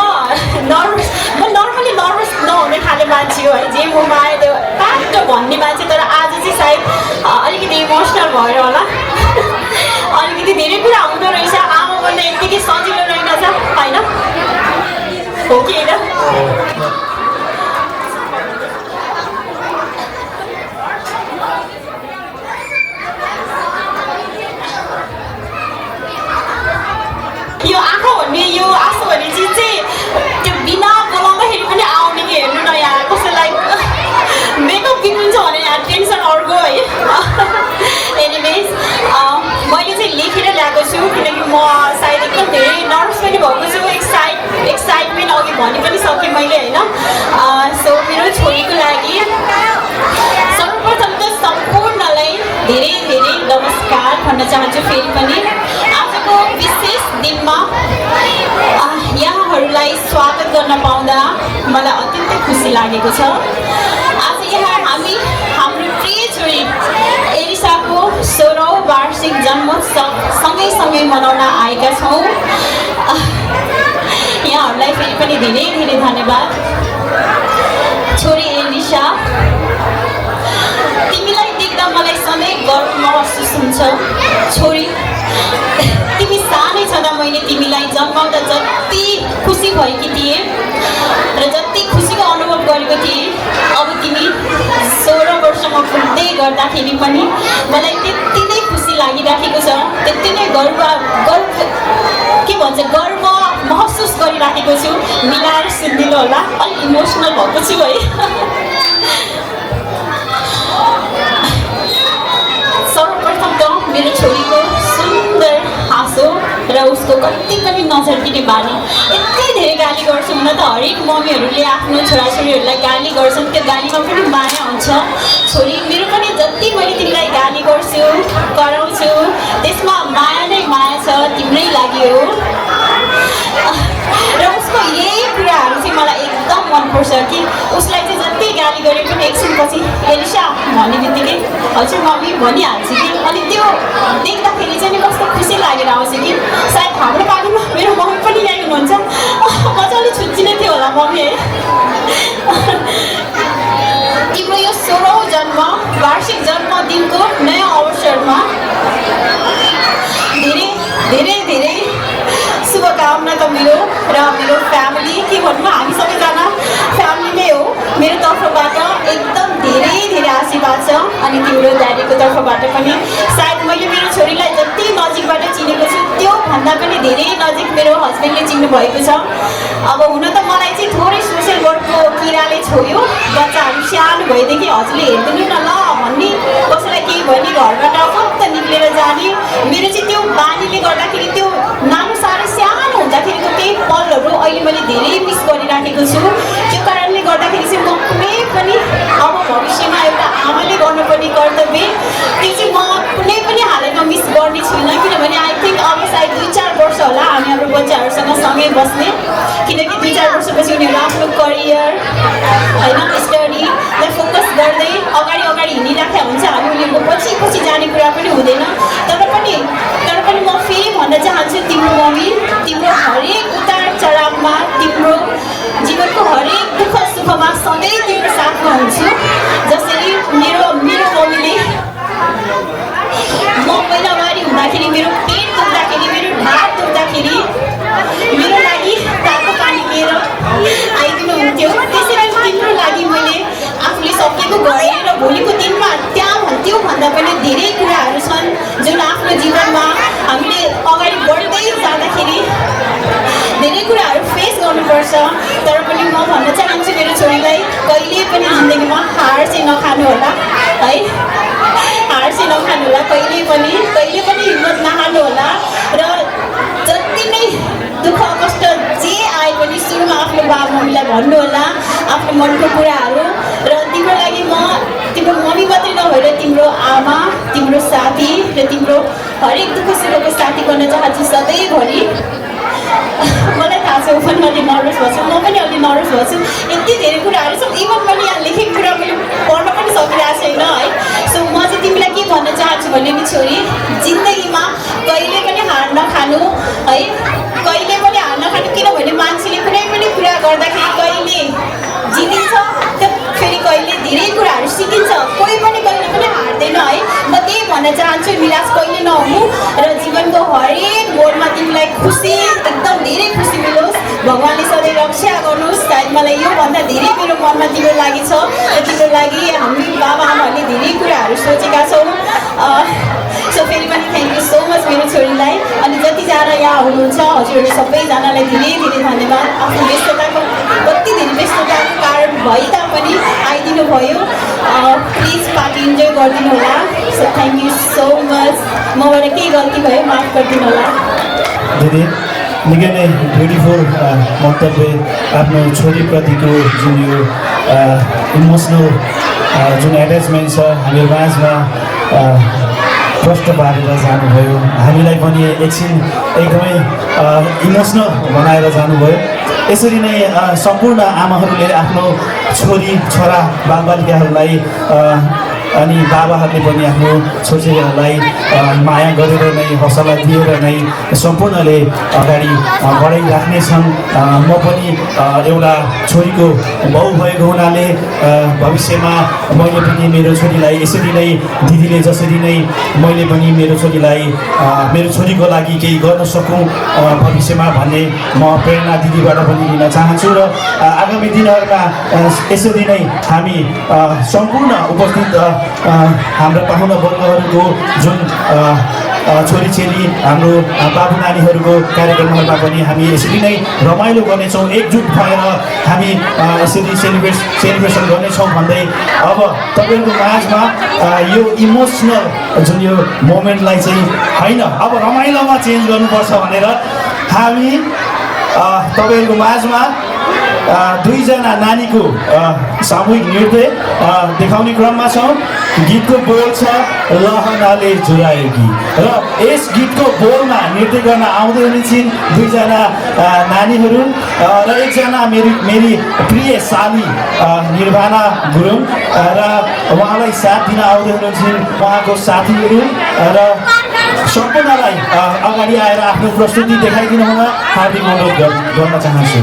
[SPEAKER 3] नर्मली नर्भस नहुने खाले मान्छे हो है जे ममा आयो त्यो पाट भन्ने मान्छे तर आज चाहिँ सायद अलिकति इमोसनल भएर होला अलिकति धेरै कुरा हुँदो रहेछ आमा बन्ने यत्तिकै सजिलो रहेनछ होइन हो कि होइन यो आँखा भन्ने यो आँसु भन्ने चिज चाहिँ त्यो बिना बोलाउँदाखेरि पनि आउने कि हेर्नु न यहाँ कसैलाई मेकअप बिग्रिन्छ भने यहाँ टेन्सन अर्को है एनिवेज मैले चाहिँ लेखेर ल्याएको छु किनकि म सायद एकदम धेरै नर्भस पनि भएको छु एक्साइटमेन्ट अघि भनि पनि सकेँ मैले होइन सो मेरो छोरीको लागि सर्वप्रथम त सम्पूर्णलाई धेरै धेरै नमस्कार भन्न चाहन्छु फेरि पनि आजको विशेष दिनमा यहाँहरूलाई स्वागत गर्न पाउँदा मलाई अत्यन्तै खुसी लागेको छ आज यहाँ हामी हाम्रो प्रिय छोरी एलिसाको 16औं वार्षिक जन्मोत्सव सँगै मनाउन आएका छौँ यहाँहरूलाई फेरि पनि धेरै धेरै धन्यवाद छोरी एलिसा तिमीलाई देख्दा मलाई सधैँ गर्व महसुस हुन्छ छोरी तिमी सानै छँदा मैले तिमीलाई जन्माउँदा जति खुसी भएकी थिएँ र जति खुसीको अनुभव गरेको थिएँ अब तिमी 16 वर्षमा पुग्दै गर्दाखेरि पनि मलाई त्यति नै खुसी लागिराखेको छ त्यति नै गर्व महसुस गरिराखेको छु मिलाएर सुनिदिनु होला अलिक इमोसनल भएको छु है सर्वप्रथम त मेरो छोरीको सुन्दर हाँसो र उसको कति पनि नझर्किने बानी यति धेरै गाली गर्छु हुन त हरेक मम्मीहरूले आफ्नो छोराछोरीहरूलाई गाली गर्छन् त्यो गालीमा पनि माया हुन्छ छोरी मेरो पनि जति मैले तिमीलाई गाली गर्छु कराउँछु त्यसमा माया नै माया छ तिम्रै लागि हो र उसको यही कुराहरू चाहिँ मलाई एकदम मनपर्छ कि उसलाई चाहिँ जति गाली गरे पनि एकछिनपछि एलिसा भन्ने बित्तिकै हजुर मम्मी भनिहाल्छु कि अनि त्यो देख्दाखेरि चाहिँ नि कस्तो खुसी लागेर आउँछ कि सायद हाम्रो बारीमा मेरो मम्मी पनि यहीँ हुनुहुन्छ मजाले छुच्चिने थियो होला मम्मी है तिम्रो यो 16औं वार्षिक जन्मदिनको नयाँ अवसरमा धेरै धेरै शुभकामना त मेरो र मेरो फ्यामिली के भन्नु हामी सबैजना फ्यामिली नै हो मेरो तर्फबाट एकदम धेरै धेरै आशीर्वाद छ अनि तिम्रो ड्याडीको तर्फबाट पनि सायद मैले मेरो छोरीलाई जति नजिकबाट चिनेको छु त्यो भन्दा पनि धेरै नजिक मेरो हस्बेन्डले चिन्नु भएको छ अब हुन त मलाई चाहिँ थोरै सोसियल वर्कको किराले छोयो बच्चाहरू सानो भएदेखि हजुरले हेरिदिनु न ल भन्ने कसैलाई केही भने घरबाट फक्त निक्लेर जाने मेरो चाहिँ त्यो बानीले गर्दाखेरि त्यो नानो साह्रै सानो हुँदाखेरिको त्यही पलहरू अहिले मैले धेरै मिस गरिराखेको छु त्यो कारणले गर्दाखेरि चाहिँ म कुनै पनि अब भविष्यमा एउटा आमाले गर्नुपर्ने कर्तव्य त्यो चाहिँ म कुनै पनि हालतमा मिस गर्ने छुइनँ किनभने आई थिङ्क अब सायद 2-4 वर्ष होला हामी हाम्रो बच्चाहरूसँग सँगै बस्ने किनकि 2-4 वर्षपछि उनीहरू आफ्नो करियर होइन स्टडीलाई फोकस गर्दै अगाडि हिँडिराखेका हुन्छ हामी उनीहरूको पछि जाने कुरा पनि हुँदैन तर पनि म फेरि भन्न चाहन्छु तिम्रो मम्मी तिम्रो हरेक उतार चढावमा तिम्रो जीवनको हरेक दुःख सुखमा सधैँ तिम्रो साथमा हुन्छु जसरी मेरो मम्मीले म पहिलावारी हुँदाखेरि मेरो पेट दुख्दाखेरि मेरो ढाड दुख्दाखेरि मेरो लागि तातो पानी लिएर आइदिनुहुन्थ्यो त्यसरी तिम्रो लागि मैले आफूले सकेको गरेँ र भोलिको दिनमा त्योभन्दा पनि धेरै कुराहरू छन् जुन आफ्नो जीवनमा हामीले अगाडि बढ्दै जाँदाखेरि धेरै कुराहरू फेस गर्नुपर्छ तर पनि म भन्न चाहन्छु मेरो छोरीलाई कहिले पनि जिन्दगीमा हार चाहिँ नखानु होला है हार चाहिँ नखानु होला कहिले पनि हिम्मत नहार्नु होला र जति नै दुःख कष्ट जे आए पनि सुरुमा आफ्नो बाबुमम्मीलाई भन्नु होला आफ्नो मनको कुराहरू र तिम्रो लागि म तिम्रो मम्मी मात्रै नभएर तिम्रो आमा तिम्रो साथी र तिम्रो हरेक दुःख सुखको साथी गर्न चाहन्छु सधैँभरि मलाई थाहा छ ऊ पनि अलि नर्भस भएको छु म पनि अलि नर्भस भएको छु यति धेरै कुराहरू छ इभन मैले यहाँ लेखेको कुरा मैले पढ्न पनि सकिरहेको छैन है। सो म चाहिँ तिमीलाई के भन्न चाहन्छु भने नि छोरी, जिन्दगीमा कहिले पनि हार नखानु है, कहिले पनि हार नखानु। किनभने मान्छेले कुनै पनि कुरा गर्दाखेरि कहिले जितिन्छ त फेरि कहिले धेरै कुराहरू सिकिन्छ, कोही पनि कहिले पनि हार्दैन है। म त्यही भन्न चाहन्छु, निराश कहिले नहुनु र जीवनको हरेक मोडमा तिमीलाई खुसी, एकदम धेरै खुसी मिलोस्, भगवान्ले सधैँ रक्षा गर्नुहोस्। सायद मलाई योभन्दा धेरै मेरो मनमा तिम्रो लागि छ र तिम्रो लागि हामी बाबा आमाहरूले धेरै कुराहरू सोचेका छौँ। सो फेरि पनि थ्याङ्क यू सो मच मेरो छोरीलाई। अनि जतिजना यहाँ हुनुहुन्छ हजुरहरू सबैजनालाई धेरै धेरै धन्यवाद। आफ्नो व्यस्तताको कति धेरै व्यस्तताको कारण भए तापनि आइदिनु भयो। प्लिज पार्टी इन्जोय गरिदिनु होला। So thank you so much. मबाट केही गल्ती भयो माफ गरिदिनु होला।
[SPEAKER 2] दिदी निकै नै ब्युटिफुल मन्तव्य आफ्नो छोरीप्रतिको जुन यो इमोसनल जुन एट्याचमेन्ट छ हाम्रो माझमा प्रष्ट पारेर जानुभयो। हामीलाई पनि एकछिन एकदमै इमोसनल बनाएर जानुभयो। यसरी नै सम्पूर्ण आमाहरूले आफ्नो छोरी छोरा बालबालिकाहरूलाई अनि बाबाहरूले पनि आफ्नो छोरीहरूलाई माया गरेर नै हौसला दिएर नै सम्पूर्णले अगाडि बढाइराख्नेछन्। म पनि एउटा छोरीको बाउ भएको हुनाले भविष्यमा मैले पनि मेरो छोरीलाई यसरी नै दिदीले जसरी नै मैले पनि मेरो छोरीलाई मेरो छोरीको लागि केही गर्न सकौँ भविष्यमा भन्ने म प्रेरणा दिदीबाट पनि लिन चाहन्छु। र आगामी दिनहरूमा यसरी नै हामी सम्पूर्ण उपस्थित हाम्रो पाहुना वर्गहरूको जुन छोरीचेली हाम्रो बाबु नानीहरूको कार्यक्रमहरूमा पनि हामी यसरी नै रमाइलो गर्नेछौँ, एकजुट भएर हामी यसरी सेलिब्रेसन गर्नेछौँ भन्दै अब तपाईँहरूको माझमा यो इमोसनल जुन यो मोमेन्टलाई चाहिँ होइन अब रमाइलोमा चेन्ज गर्नुपर्छ भनेर हामी तपाईँहरूको माझमा दुईजना नानीको सामूहिक नृत्य देखाउने क्रममा छौँ। गीतको बोल छ लहनाले जुराएकी र यस गीतको बोलमा नृत्य गर्न आउँदै हुनेछिन् दुईजना नानीहरू र एकजना मेरी प्रिय साली निर्वाणा गुरुङ र उहाँलाई साथ दिन आउँदै हुनुहुन्छ उहाँको साथीहरू र सम्पूर्णलाई अगाडि आएर आफ्नो प्रस्तुति देखाइदिनु हुन हार्दिक अनुरोध गर्न चाहन्छु।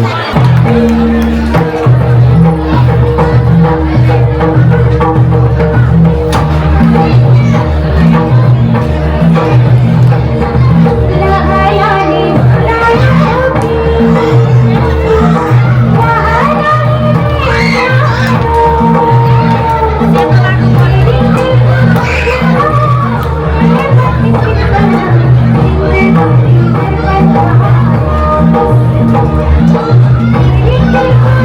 [SPEAKER 9] Thank you.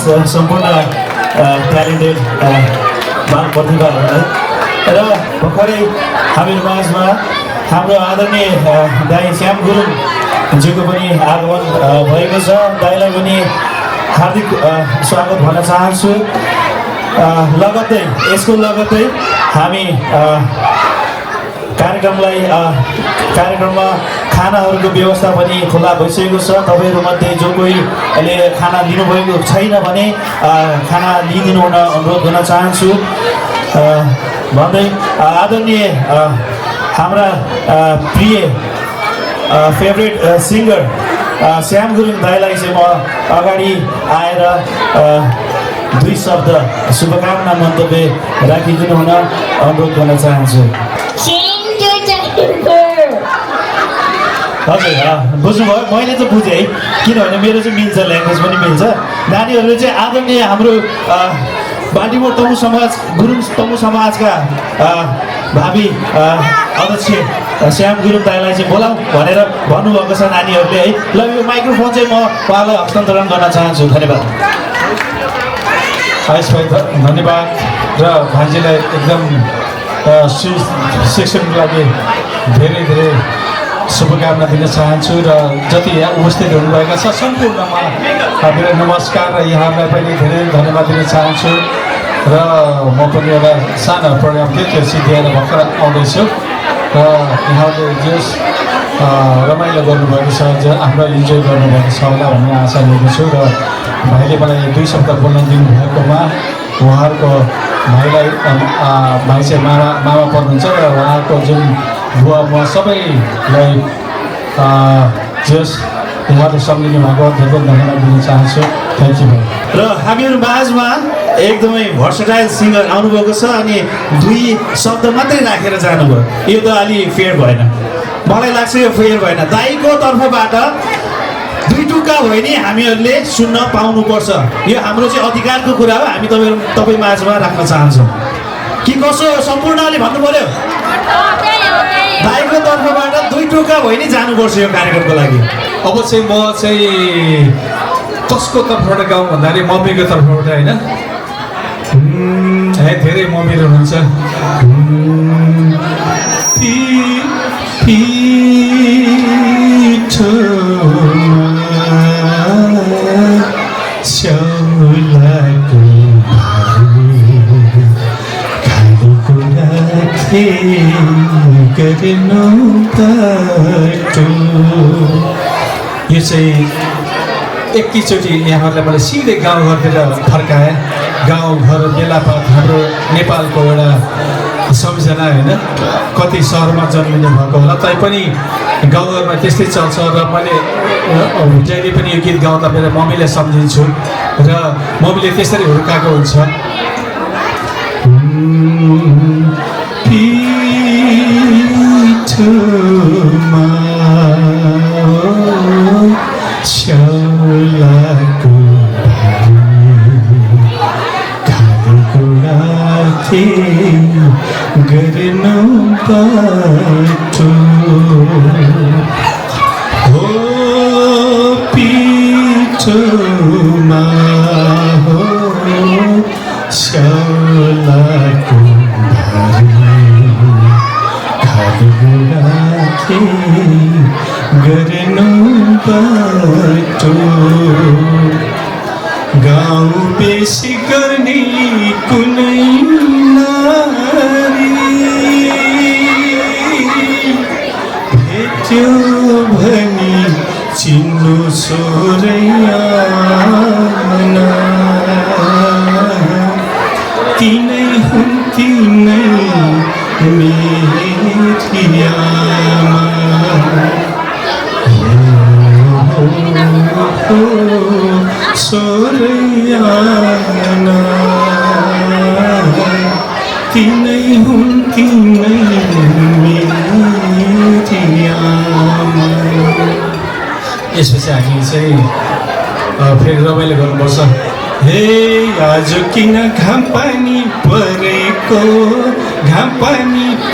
[SPEAKER 2] सम्पूर्ण ट्यालेन्टेड बाल प्रतिभाहरूलाई र भर्खरै हामीहरू माझमा हाम्रो आदरणीय दाइ श्याम गुरुङज्यूको पनि आगमन भएको छ। दाइलाई पनि हार्दिक स्वागत भन्न चाहन्छु। लगत्तै यसको लगत्तै हामी कार्यक्रममा खानाहरूको व्यवस्था पनि खुला भइसकेको छ। तपाईँहरूमध्ये जो कोहीले खाना लिनुभएको छैन भने खाना लिइदिनु हुन अनुरोध गर्न चाहन्छु भन्दै आदरणीय हाम्रा प्रिय फेभरेट सिङ्गर श्याम गुरुङ दाइलाई चाहिँ म अगाडि आएर 2 शब्द शुभकामना मन्तव्य राखिदिनु हुन अनुरोध गर्न चाहन्छु। हजुर बुझ्नुभयो, मैले त बुझेँ है, किनभने मेरो चाहिँ मिल्छ, ल्याङ्ग्वेज पनि मिल्छ। नानीहरूले चाहिँ आदरणीय हाम्रो बाटीमोड तमु समाज गुरुङ तमु समाजका भावी अध्यक्ष श्याम गुरुङ दाइलाई चाहिँ बोलाऊ भनेर भन्नुभएको छ नानीहरूले है। ल यो माइक्रोफोन चाहिँ म उहाँलाई हस्तान्तरण गर्न चाहन्छु। धन्यवाद।
[SPEAKER 10] आयुष भाइ धन्यवाद र भान्जीलाई एकदम शिक्षणको लागि धेरै धेरै शुभकामना दिन चाहन्छु र जति यहाँ उपस्थित हुनुभएका छ सम्पूर्णमा मेरो नमस्कार र यहाँलाई पनि धेरै धन्यवाद दिन चाहन्छु। र म पनि एउटा सानो प्रोग्राम थियो त्यो सिद्धिएर भर्खर आउँदैछु र यहाँले जस रमाइलो गर्नुभएको छ, हाम्रो इन्जोय गर्नुभएको छ होला भन्ने आशा लिएको छु। र भाइले मलाई 2 शब्द बोल्न दिनुभएकोमा उहाँहरूको भाइ चाहिँ मामा पर्नुहुन्छ र उहाँको जुन बुवा म सबैलाई जस उहाँले सम्झिनु भएको धेरै धन्यवाद दिन चाहन्छु। थ्याङ्क यू भाइ।
[SPEAKER 2] र हामीहरू माझमा एकदमै भर्सटाइल सिङ्गर आउनुभएको छ अनि 2 शब्द मात्रै राखेर जानुभयो। यो त अलि फेयर भएन, मलाई लाग्छ यो फेयर भएन। दाइको तर्फबाट 2 टुक्का भयो नि हामीहरूले सुन्न पाउनुपर्छ। यो हाम्रो चाहिँ अधिकारको कुरा हो। हामी तपाईँ माझमा राख्न चाहन्छौँ कि कसो सम्पूर्णले भन्नु पर्यो। दाइको तर्फबाट 2 टुक्का भयो नि जानुपर्छ यो कार्यक्रमको लागि।
[SPEAKER 10] अब चाहिँ म चाहिँ कसको तर्फबाट गाउँ भन्दाखेरि मम्मीको तर्फबाट होइन, धेरै मम्मीहरू हुन्छ। यो चाहिँ एकैचोटि यहाँहरूलाई मैले सिधै गाउँघरतिर फर्काएँ। गाउँघर मेलापात हाम्रो नेपालको एउटा सम्झना होइन, कति सहरमा जन्मिनु भएको होला तैपनि गाउँघरमा त्यस्तै चल्छ। र मैले जहिले पनि यो गीत गाउँदा मेरो मम्मीलाई सम्झिन्छु र मम्मीले त्यसरी हुर्काएको हुन्छ।
[SPEAKER 9] गर्नु बाटो हो पिठोमा हो श्यालाको भारी गर्नु बाटो गाउँ बेसी गर्ने कुनै भेट्यो भनी चिन्नु सोरैया तिनै हुन् तिनै मेरी आमा सोरैया तिनै हुन् तिनै
[SPEAKER 10] यसपछि हामी चाहिँ फेरि रमाइलो गर्नुपर्छ।
[SPEAKER 9] हे आज किन घाम पानी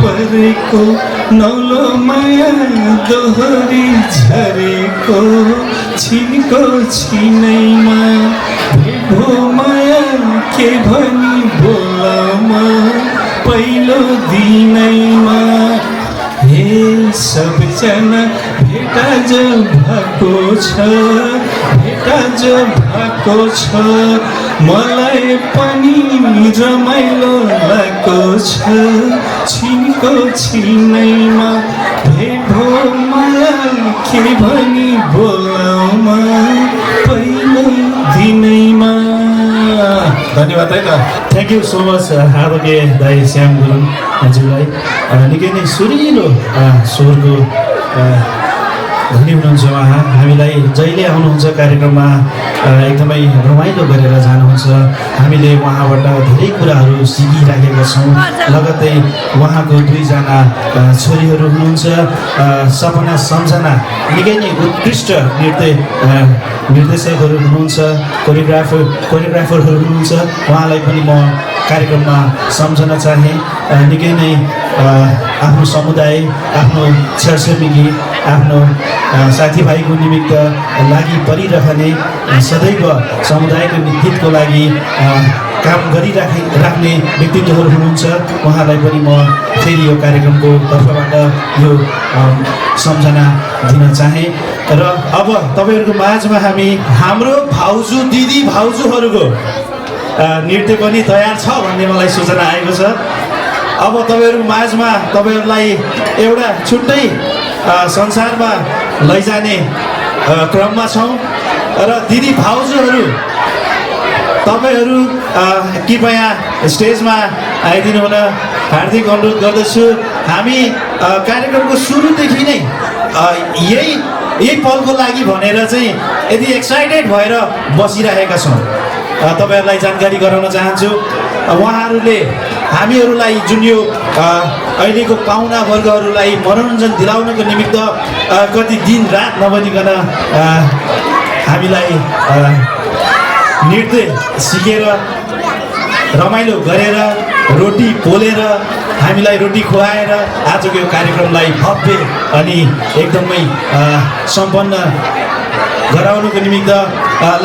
[SPEAKER 9] परेको नौलो माया दोहोरी झरेको छिनको छिनैमा भनी बोलाउमा पहिलो दिनैमा हे सबजना भेटा जो भएको छ भेटा जो भएको छ मलाई पनि रमाइलो लागेको छ छिनको छिनैमा भेट हो मलाई के भनी बोलाउमा पहिलो दिनैमा।
[SPEAKER 10] धन्यवाद है त। थ्याङ्क यू सो मच आदरणीय दाई श्याम गुरुङ ज्यूलाई। निकै नै सुरिलो स्वरको धनी हुनुहुन्छ उहाँ। हामीलाई जहिले आउनुहुन्छ कार्यक्रममा एकदमै रमाइलो गरेर जानुहुन्छ। हामीले उहाँबाट धेरै कुराहरू सिकिराखेका छौँ। लगत्तै उहाँको दुईजना छोरीहरू हुनुहुन्छ, सपना सम्झना निकै नै उत्कृष्ट निर्देशकहरू हुनुहुन्छ, कोरियोग्राफरहरू हुनुहुन्छ। उहाँलाई पनि म कार्यक्रममा सम्झन चाहे। निकै नै आफ्नो समुदाय, आफ्नो छरछिमेकी, आफ्नो साथीभाइको निमित्त लागि परिरहने, सदैव समुदायको हितको लागि काम गरिराख्ने व्यक्तित्वहरू हुनुहुन्छ। उहाँलाई पनि म फेरि यो कार्यक्रमको तर्फबाट यो सम्झना दिन चाहेँ। र अब तपाईँहरूको माझमा हामी हाम्रो भाउजू दिदी भाउजूहरूको नृत्य पनि तयार छ भन्ने मलाई सूचना आएको छ। अब तपाईँहरूको माझमा तपाईँहरूलाई एउटा छुट्टै संसारमा लैजाने क्रममा छौँ। र दिदी भाउजूहरू तपाईँहरू कृपया स्टेजमा आइदिनु हुन हार्दिक अनुरोध गर्दछु। हामी कार्यक्रमको सुरुदेखि नै यही पलको लागि भनेर चाहिँ यदि एक्साइटेड भएर बसिरहेका छौँ। तपाईँहरूलाई जानकारी गराउन चाहन्छु, उहाँहरूले हामीहरूलाई जुन यो अहिलेको पाहुना वर्गहरूलाई मनोरञ्जन दिलाउनको निमित्त कति दिन रात नबनिकन हामीलाई नृत्य सिकेर रमाइलो गरेर रोटी पोलेर हामीलाई रोटी खुवाएर आजको यो कार्यक्रमलाई भव्य अनि एकदमै सम्पन्न गराउनुको निमित्त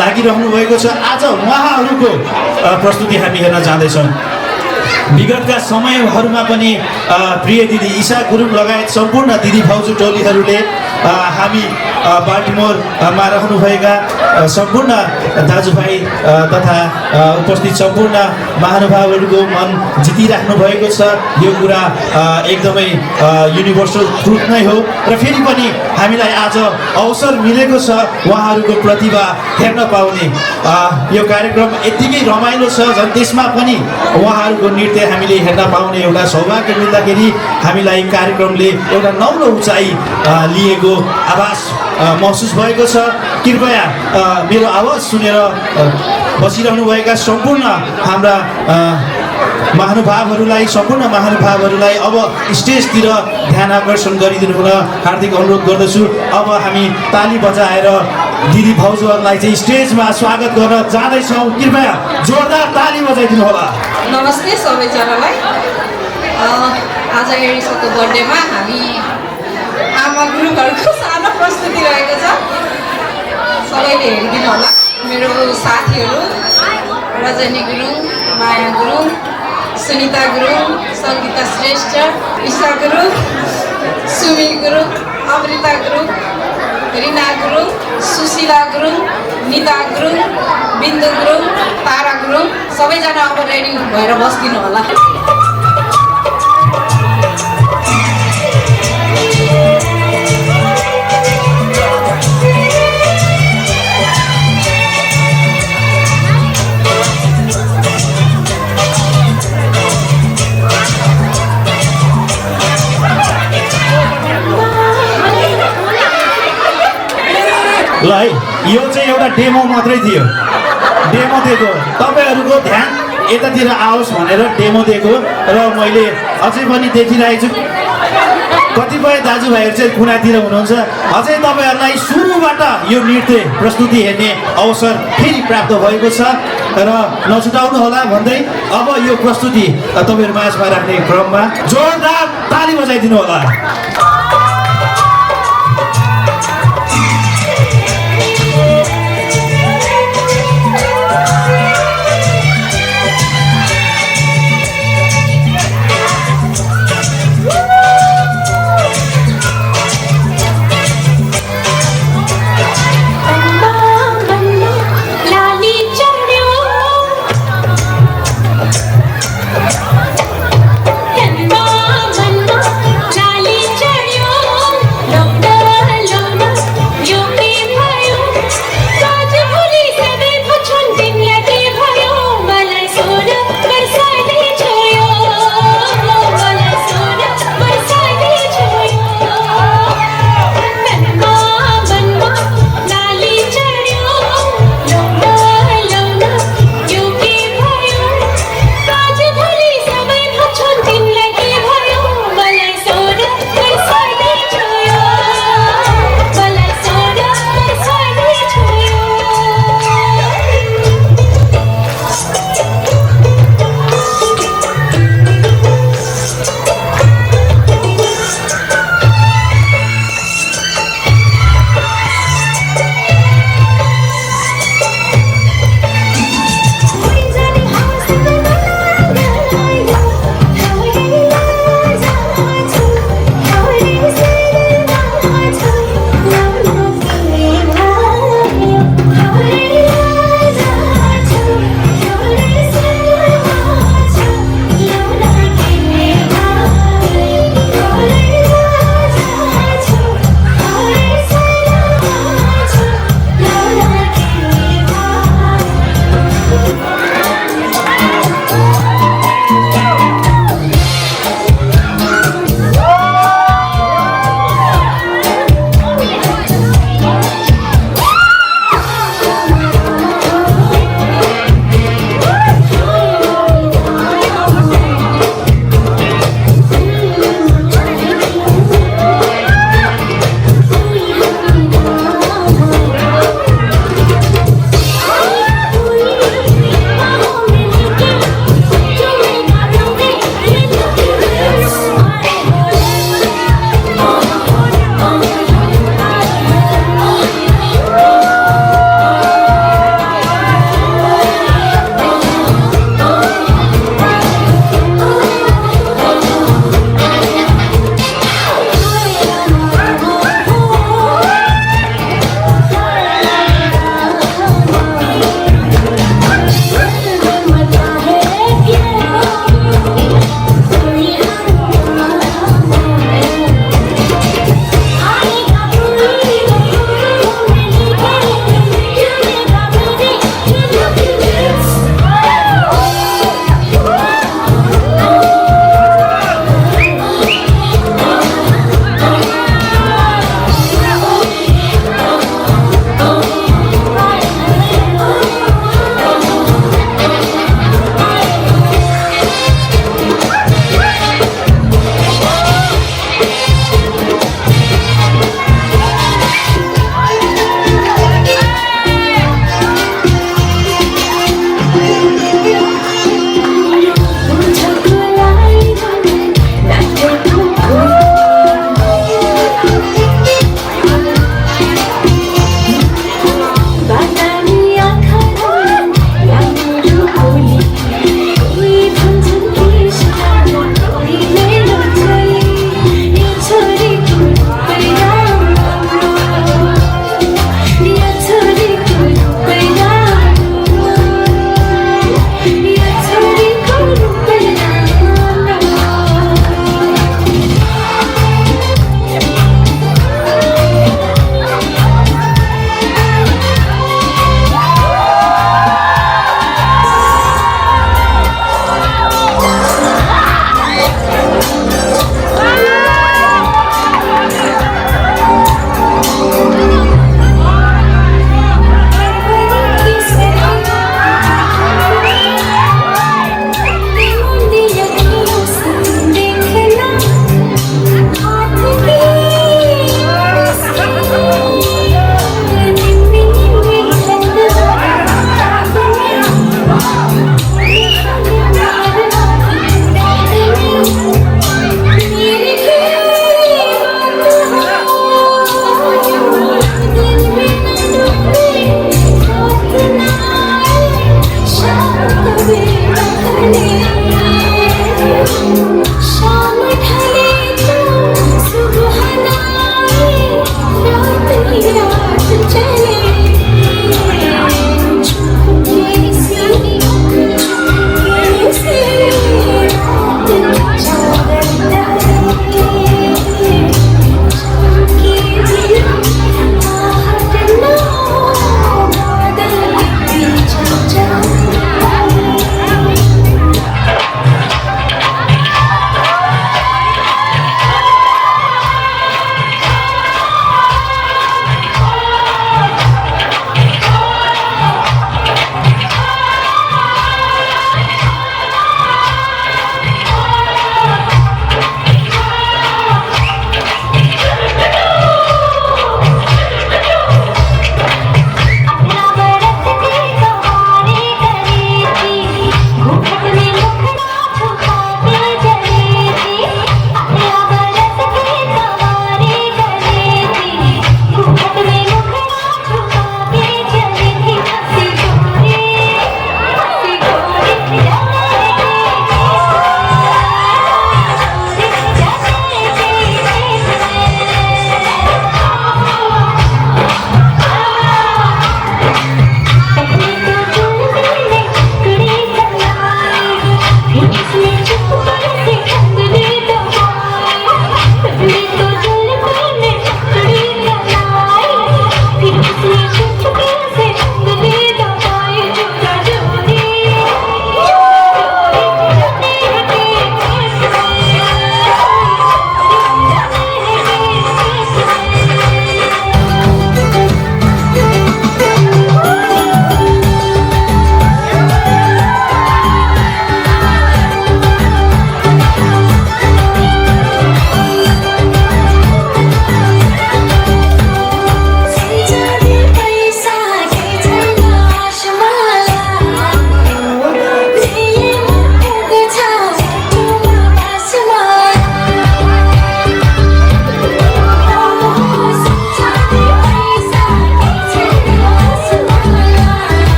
[SPEAKER 10] लागिरहनु भएको छ। आज उहाँहरूको प्रस्तुति हामी हेर्न जाँदैछौँ। विगतका समयहरूमा पनि प्रिय दिदी ईशा गुरुङ लगायत सम्पूर्ण दिदी भाउजू टोलीहरूले हामी बाल्टिमोरमा रहनुभएका सम्पूर्ण दाजुभाइ तथा उपस्थित सम्पूर्ण महानुभावहरूको मन जितिराख्नु भएको छ। यो कुरा एकदमै युनिभर्सल ट्रुथ नै हो। र फेरि पनि हामीलाई आज अवसर मिलेको छ उहाँहरूको प्रतिभा हेर्न पाउने। यो कार्यक्रम यत्तिकै रमाइलो छ, झन् त्यसमा पनि उहाँहरूको नृत्य हामीले हेर्न पाउने एउटा सौभाग्य मिल्दाखेरि हामीलाई कार्यक्रमले एउटा नौलो उचाइ लिएको आभास महसुस भएको छ। कृपया मेरो आवाज सुनेर बसिरहनुभएका सम्पूर्ण हाम्रा सम्पूर्ण महानुभावहरूलाई अब स्टेजतिर ध्यान आकर्षण गरिदिनु हुन हार्दिक अनुरोध गर्दछु। अब हामी ताली बजाएर दिदी भाउजूहरूलाई चाहिँ स्टेजमा स्वागत गर्न जाँदैछौँ। कृपया जोरदार ताली बजाइदिनु होला।
[SPEAKER 11] नमस्ते सबैजनालाई। आज एरिसाको बर्थडेमा हामी आमा गुरुङहरूको सानो प्रस्तुति रहेको छ, सबैले हेरिदिनु होला। मेरो साथीहरू रजनी गुरुङ, माया गुरुङ, सुनिता गुरुङ, सङ्गीता श्रेष्ठ, ईशा गुरुङ, सुमी गुरुङ, अमृता गुरुङ, रिना गुरुङ, सुशीला गुरुङ, निता गुरुङ, बिन्दु गुरुङ, तारा गुरुङ, सबैजना अब रेडी भएर बस्दिनु होला।
[SPEAKER 10] ल है, यो चाहिँ एउटा डेमो मात्रै थियो। डेमो दिएको, तपाईँहरूको ध्यान यतातिर आओस् भनेर डेमो दिएको। र मैले अझै पनि देखिरहेको छु कतिपय दाजुभाइहरू चाहिँ कुनातिर हुनुहुन्छ। अझै तपाईँहरूलाई सुरुबाट यो नृत्य प्रस्तुति हेर्ने अवसर फेरि प्राप्त भएको छ र नछुटाउनु होला भन्दै अब यो प्रस्तुति तपाईँहरू माझमा राख्ने क्रममा जोरदार ताली बजाइदिनु होला।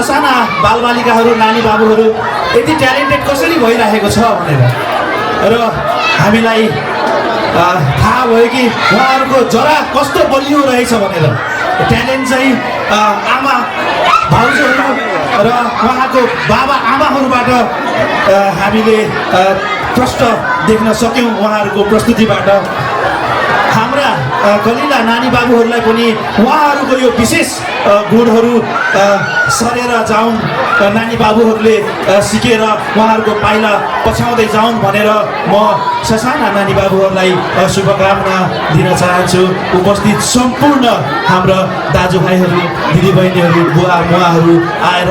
[SPEAKER 2] ससाना बालबालिकाहरू नानी बाबुहरू यति ट्यालेन्टेड कसरी भइरहेको छ भनेर र हामीलाई थाहा भयो कि उहाँहरूको जरा कस्तो बलियो रहेछ भनेर ट्यालेन्ट चाहिँ आमा भाउजूहरू र उहाँको बाबा आमाहरूबाट हामीले प्रष्ट देख्न सक्यौँ उहाँहरूको प्रस्तुतिबाट हाम्रा कलिला नानी बाबुहरूलाई पनि उहाँहरूको यो विशेष गुणहरू सरेर जाउन् नानी बाबुहरूले सिकेर उहाँहरूको पाइला पछ्याउँदै जाउन् भनेर म ससाना नानी बाबुहरूलाई शुभकामना दिन चाहन्छु उपस्थित सम्पूर्ण हाम्रा दाजुभाइहरू दिदीबहिनीहरू बुवा मुवाहरू आएर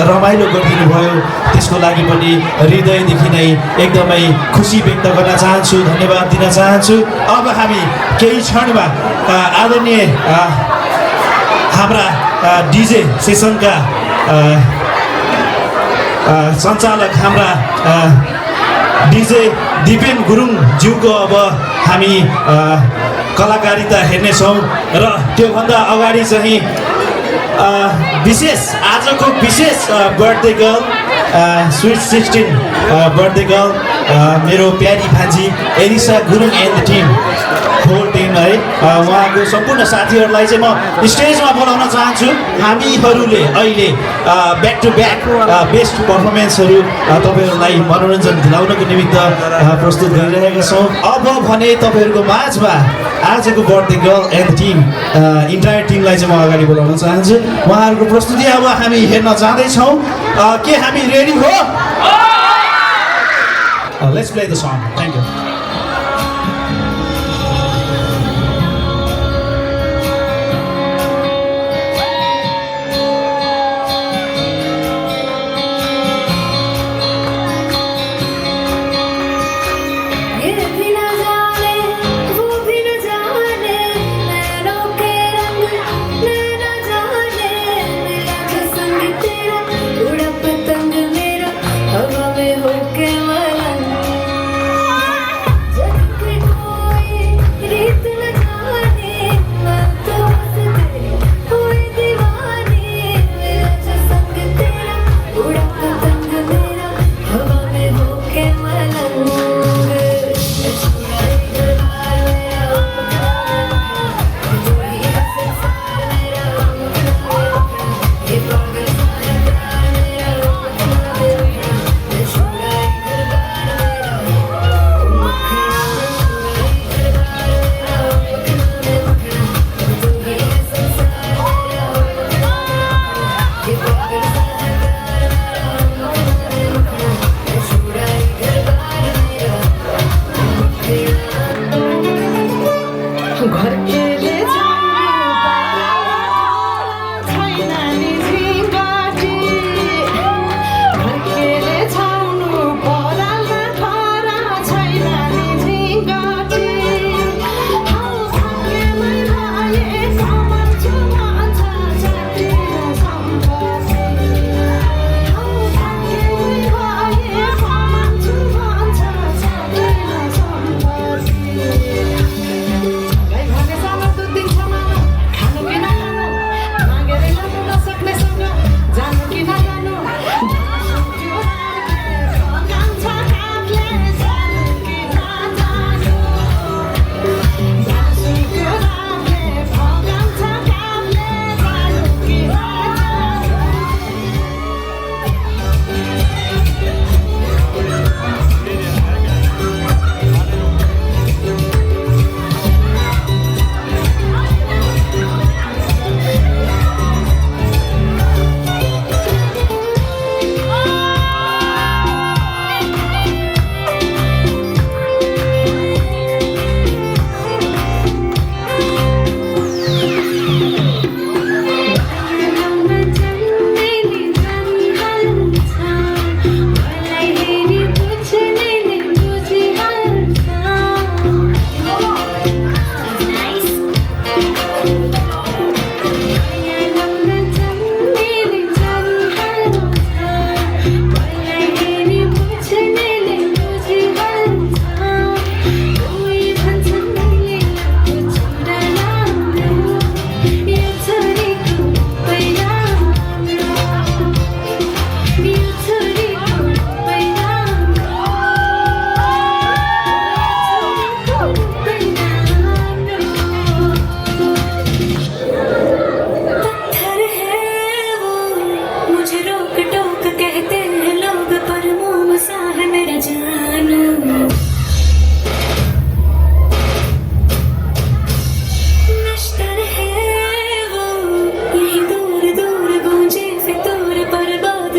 [SPEAKER 2] रमाइलो गरिदिनु भयो त्यसको लागि पनि हृदयदेखि नै एकदमै खुसी व्यक्त गर्न चाहन्छु धन्यवाद दिन चाहन्छु अब हामी केही क्षणमा आदरणीय हाम्रा डिजे सेसनका सञ्चालक हाम्रा डिजे दिपेन गुरुङ ज्यूको अब हामी कलाकारिता हेर्नेछौँ र त्योभन्दा अगाडि चाहिँ विशेष आजको विशेष birthday girl sweet 16 birthday girl मेरो प्यारी भान्जी Elisa Gurung and the team whole team है उहाँको सम्पूर्ण साथीहरूलाई चाहिँ म स्टेजमा बोलाउन चाहन्छु हामीहरूले अहिले ब्याक टु ब्याक बेस्ट पर्फर्मेन्सहरू तपाईँहरूलाई मनोरञ्जन दिलाउनको निमित्त प्रस्तुत गरिरहेका छौँ अब भने तपाईँहरूको माझमा आजको birthday girl and team entire टिमलाई चाहिँ म अगाडि बोलाउन चाहन्छु उहाँहरूको प्रस्तुति अब हामी हेर्न जाँदैछौँ के हामी रेडी हो let's play the song thank you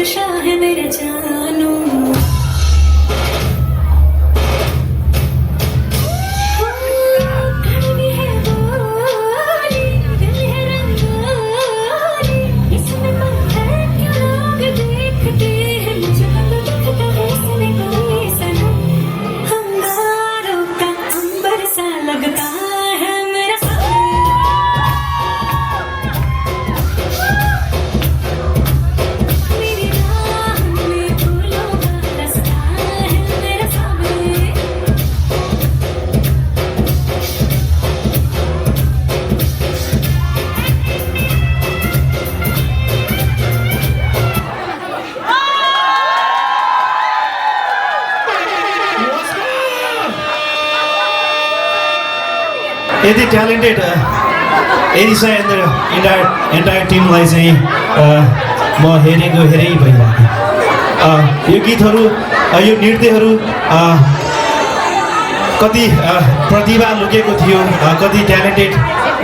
[SPEAKER 12] नशा है मेरे जानू
[SPEAKER 2] यति ट्यालेन्टेड एरिसा एन्ड एन्टायर टिमलाई चाहिँ म हेरै भइरहेको यो गीतहरू यो नृत्यहरू कति प्रतिभा लुकेको थियो कति ट्यालेन्टेड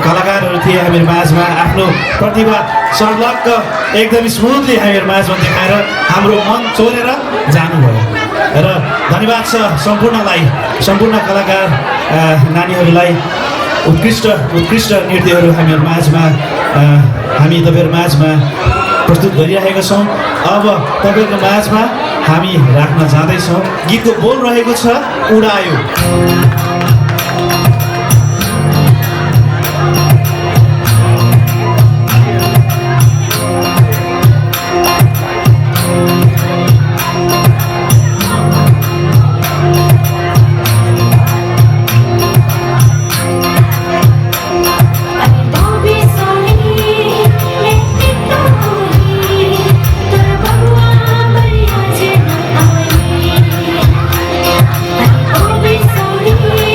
[SPEAKER 2] कलाकारहरू थिए हामीहरू माझमा आफ्नो प्रतिभा सर्लक्क एकदम स्मुथली हामीहरू माझमा देखाएर हाम्रो मन चोरेर जानुभयो र धन्यवाद छ सम्पूर्ण कलाकार नानीहरूलाई उत्कृष्ट नृत्यहरू हामीहरू माझमा हामी तपाईँहरू माझमा प्रस्तुत गरिरहेका छौँ। अब तपाईँहरूको माझमा हामी राख्न जाँदैछौँ। गीतको बोल रहेको छ उडायो।
[SPEAKER 12] sorry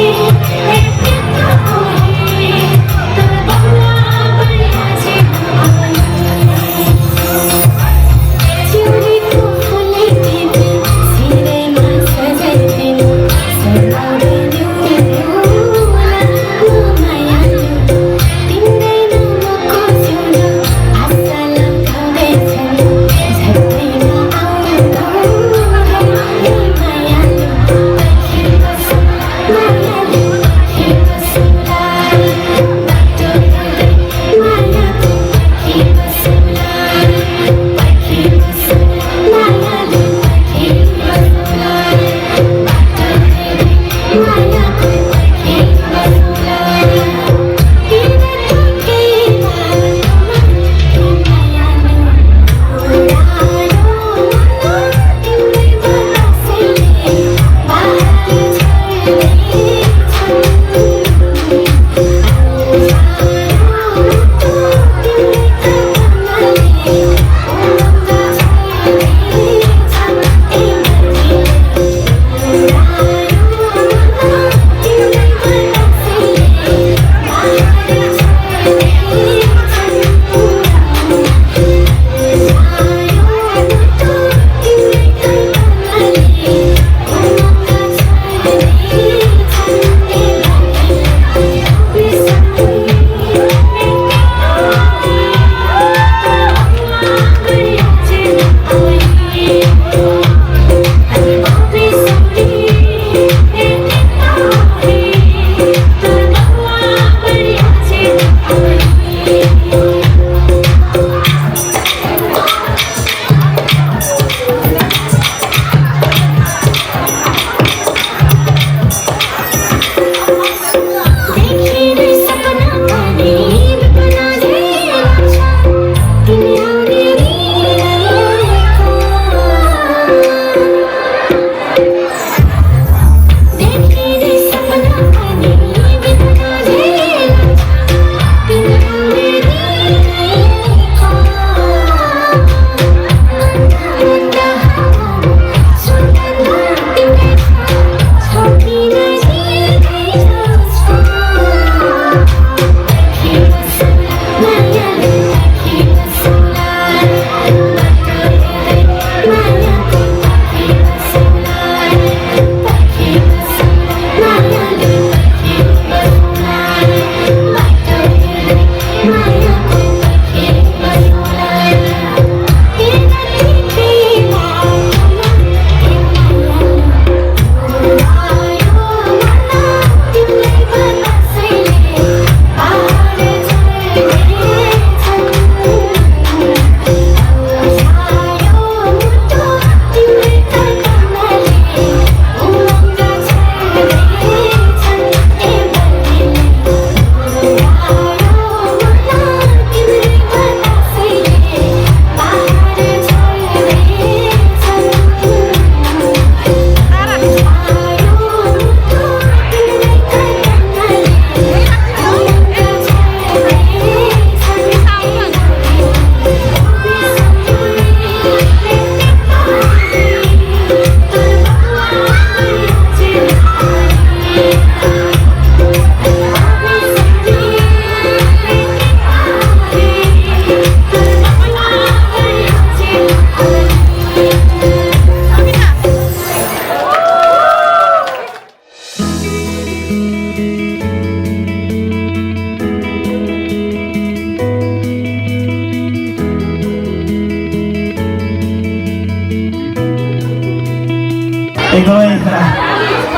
[SPEAKER 10] एकदमै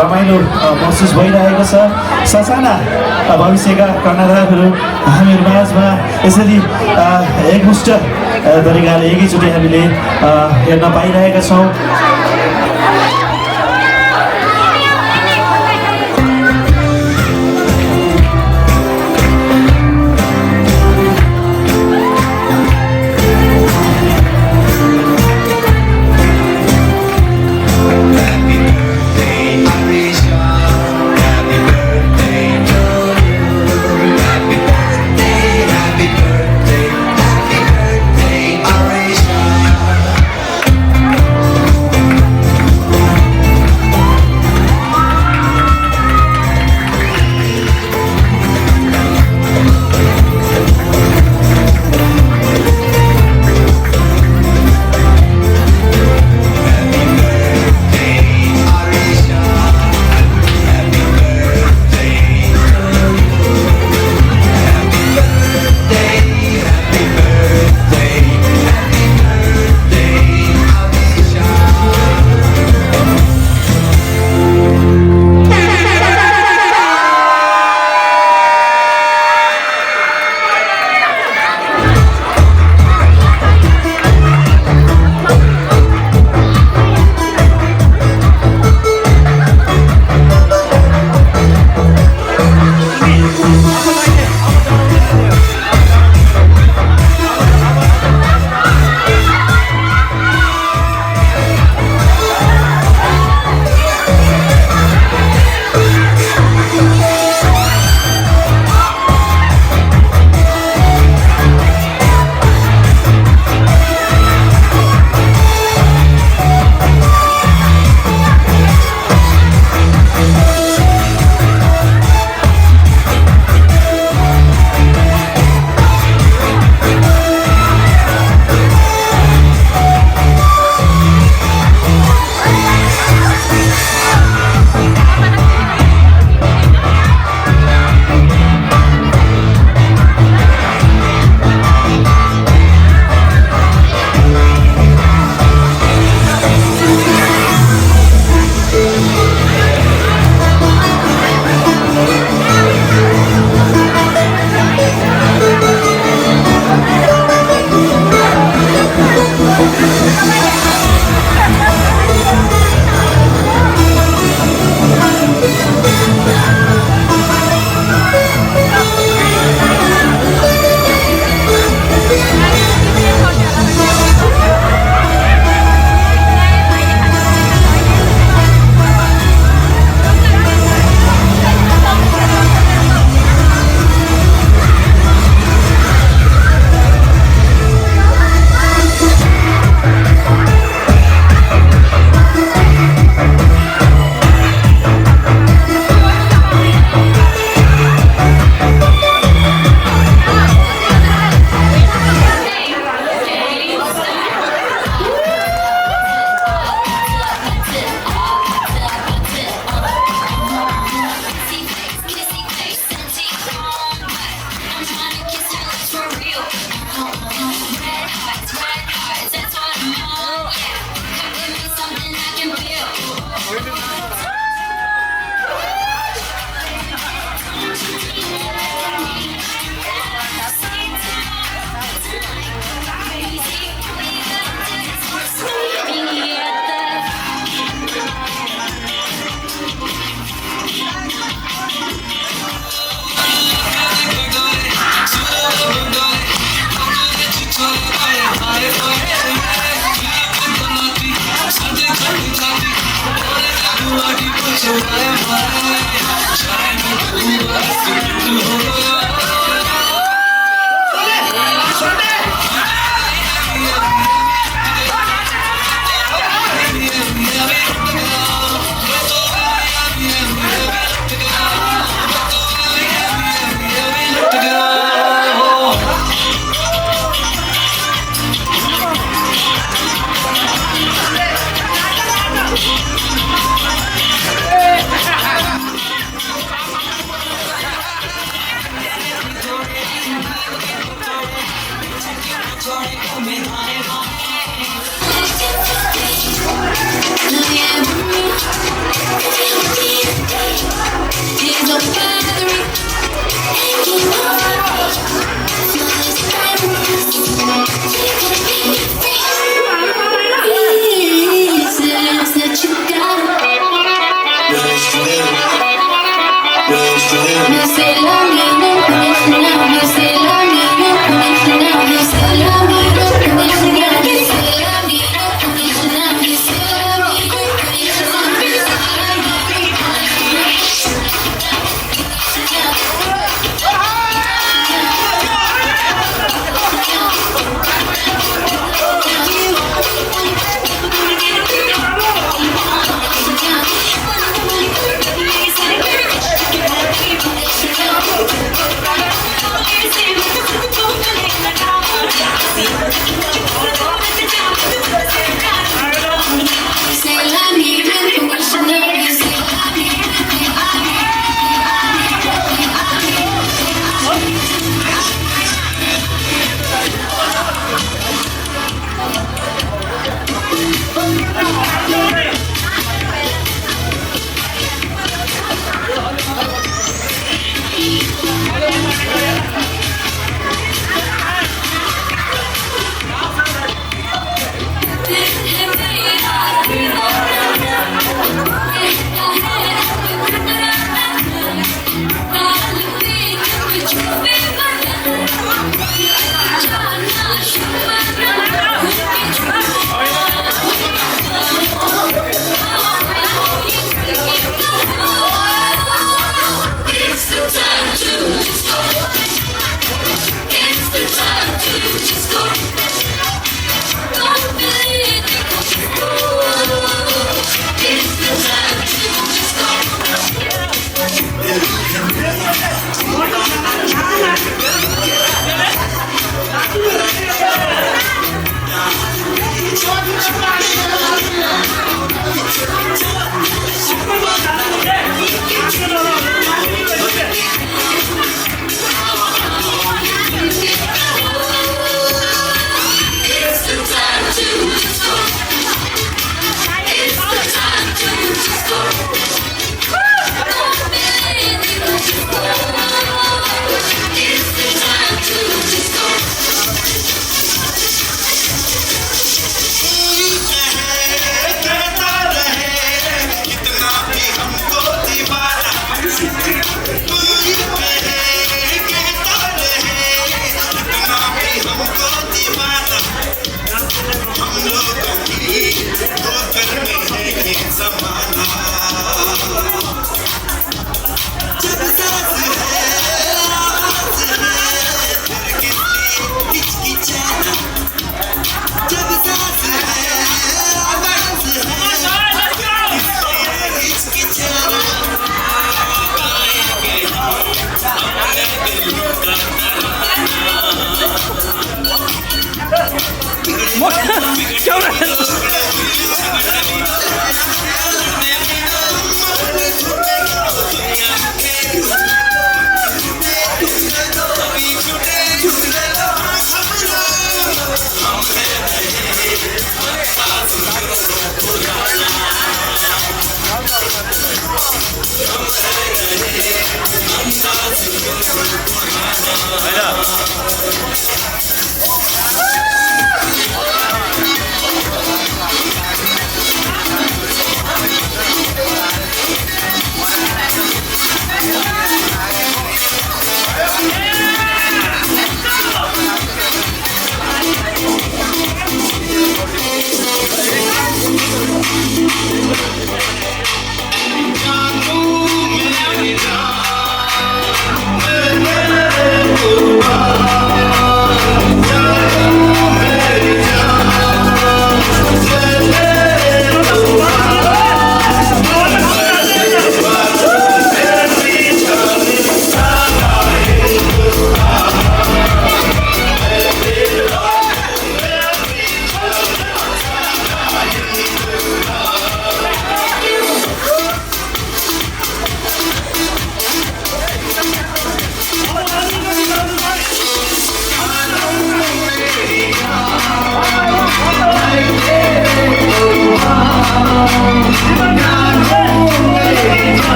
[SPEAKER 10] रमाइलो महसुस भइरहेको छ। ससाना भविष्यका कर्णधारहरू हामीहरू माझमा यसरी एकमुष्ट तरिकाले एकैचोटि हामीले हेर्न पाइरहेका छौँ।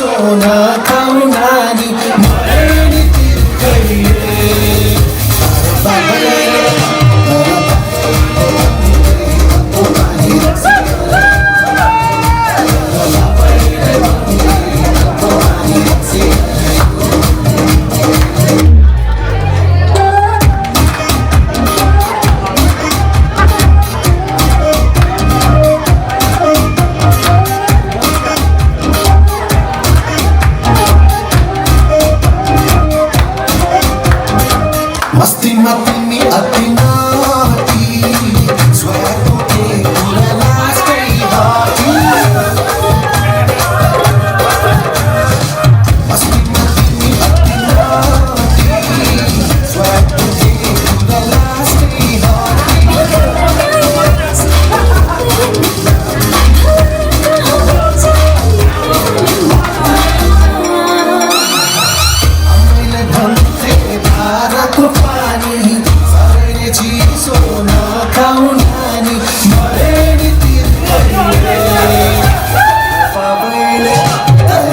[SPEAKER 5] सोना खाऊ नानी मरे नि तिर्खैले मस्तीमा तिमी अति नाटी स्वयंको एक कुरा लास्टै हाटी मस्तीमा तिमी अति नाटी स्वयंको एक कुरा लास्टै हाटी मैले भन्थे धाराको पानी सरे चिसो नखाऊ नानी मरे नि तिर्खैले बाबैले तर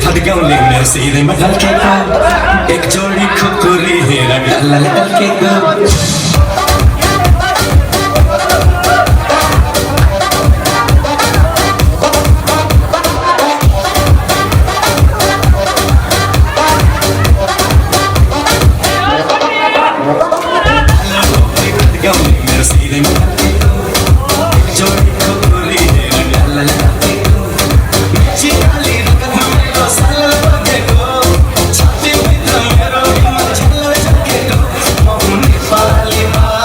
[SPEAKER 13] फड्काउने मेरो सिधैमा ढल्केको एक जोडी खुकुरी हेर डल्लाले ढल्केको
[SPEAKER 5] Bali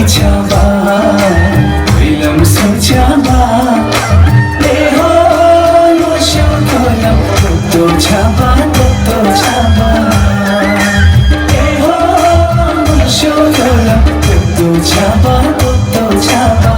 [SPEAKER 13] बिछावा विलम सोचावा ए हो नशो कोलम तो छावा तो छावा ए हो नशो कोलम तो छावा तो छावा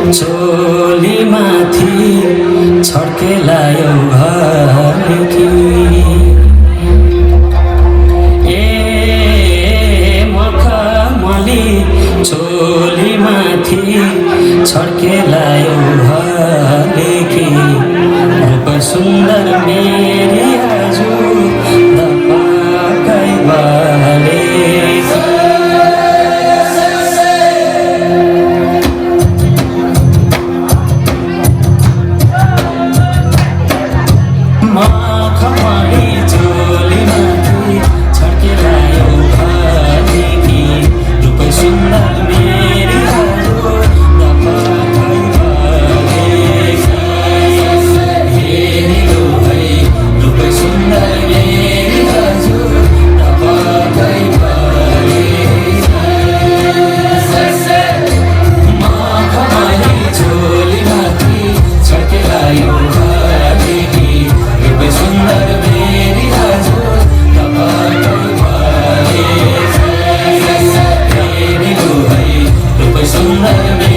[SPEAKER 13] चोली माथि छड्केलायो घरकी ए मखमली चोली माथि छड्केलायो घरकी रूप सुन्दर मेरी आजु दपाकै बाले सुंदर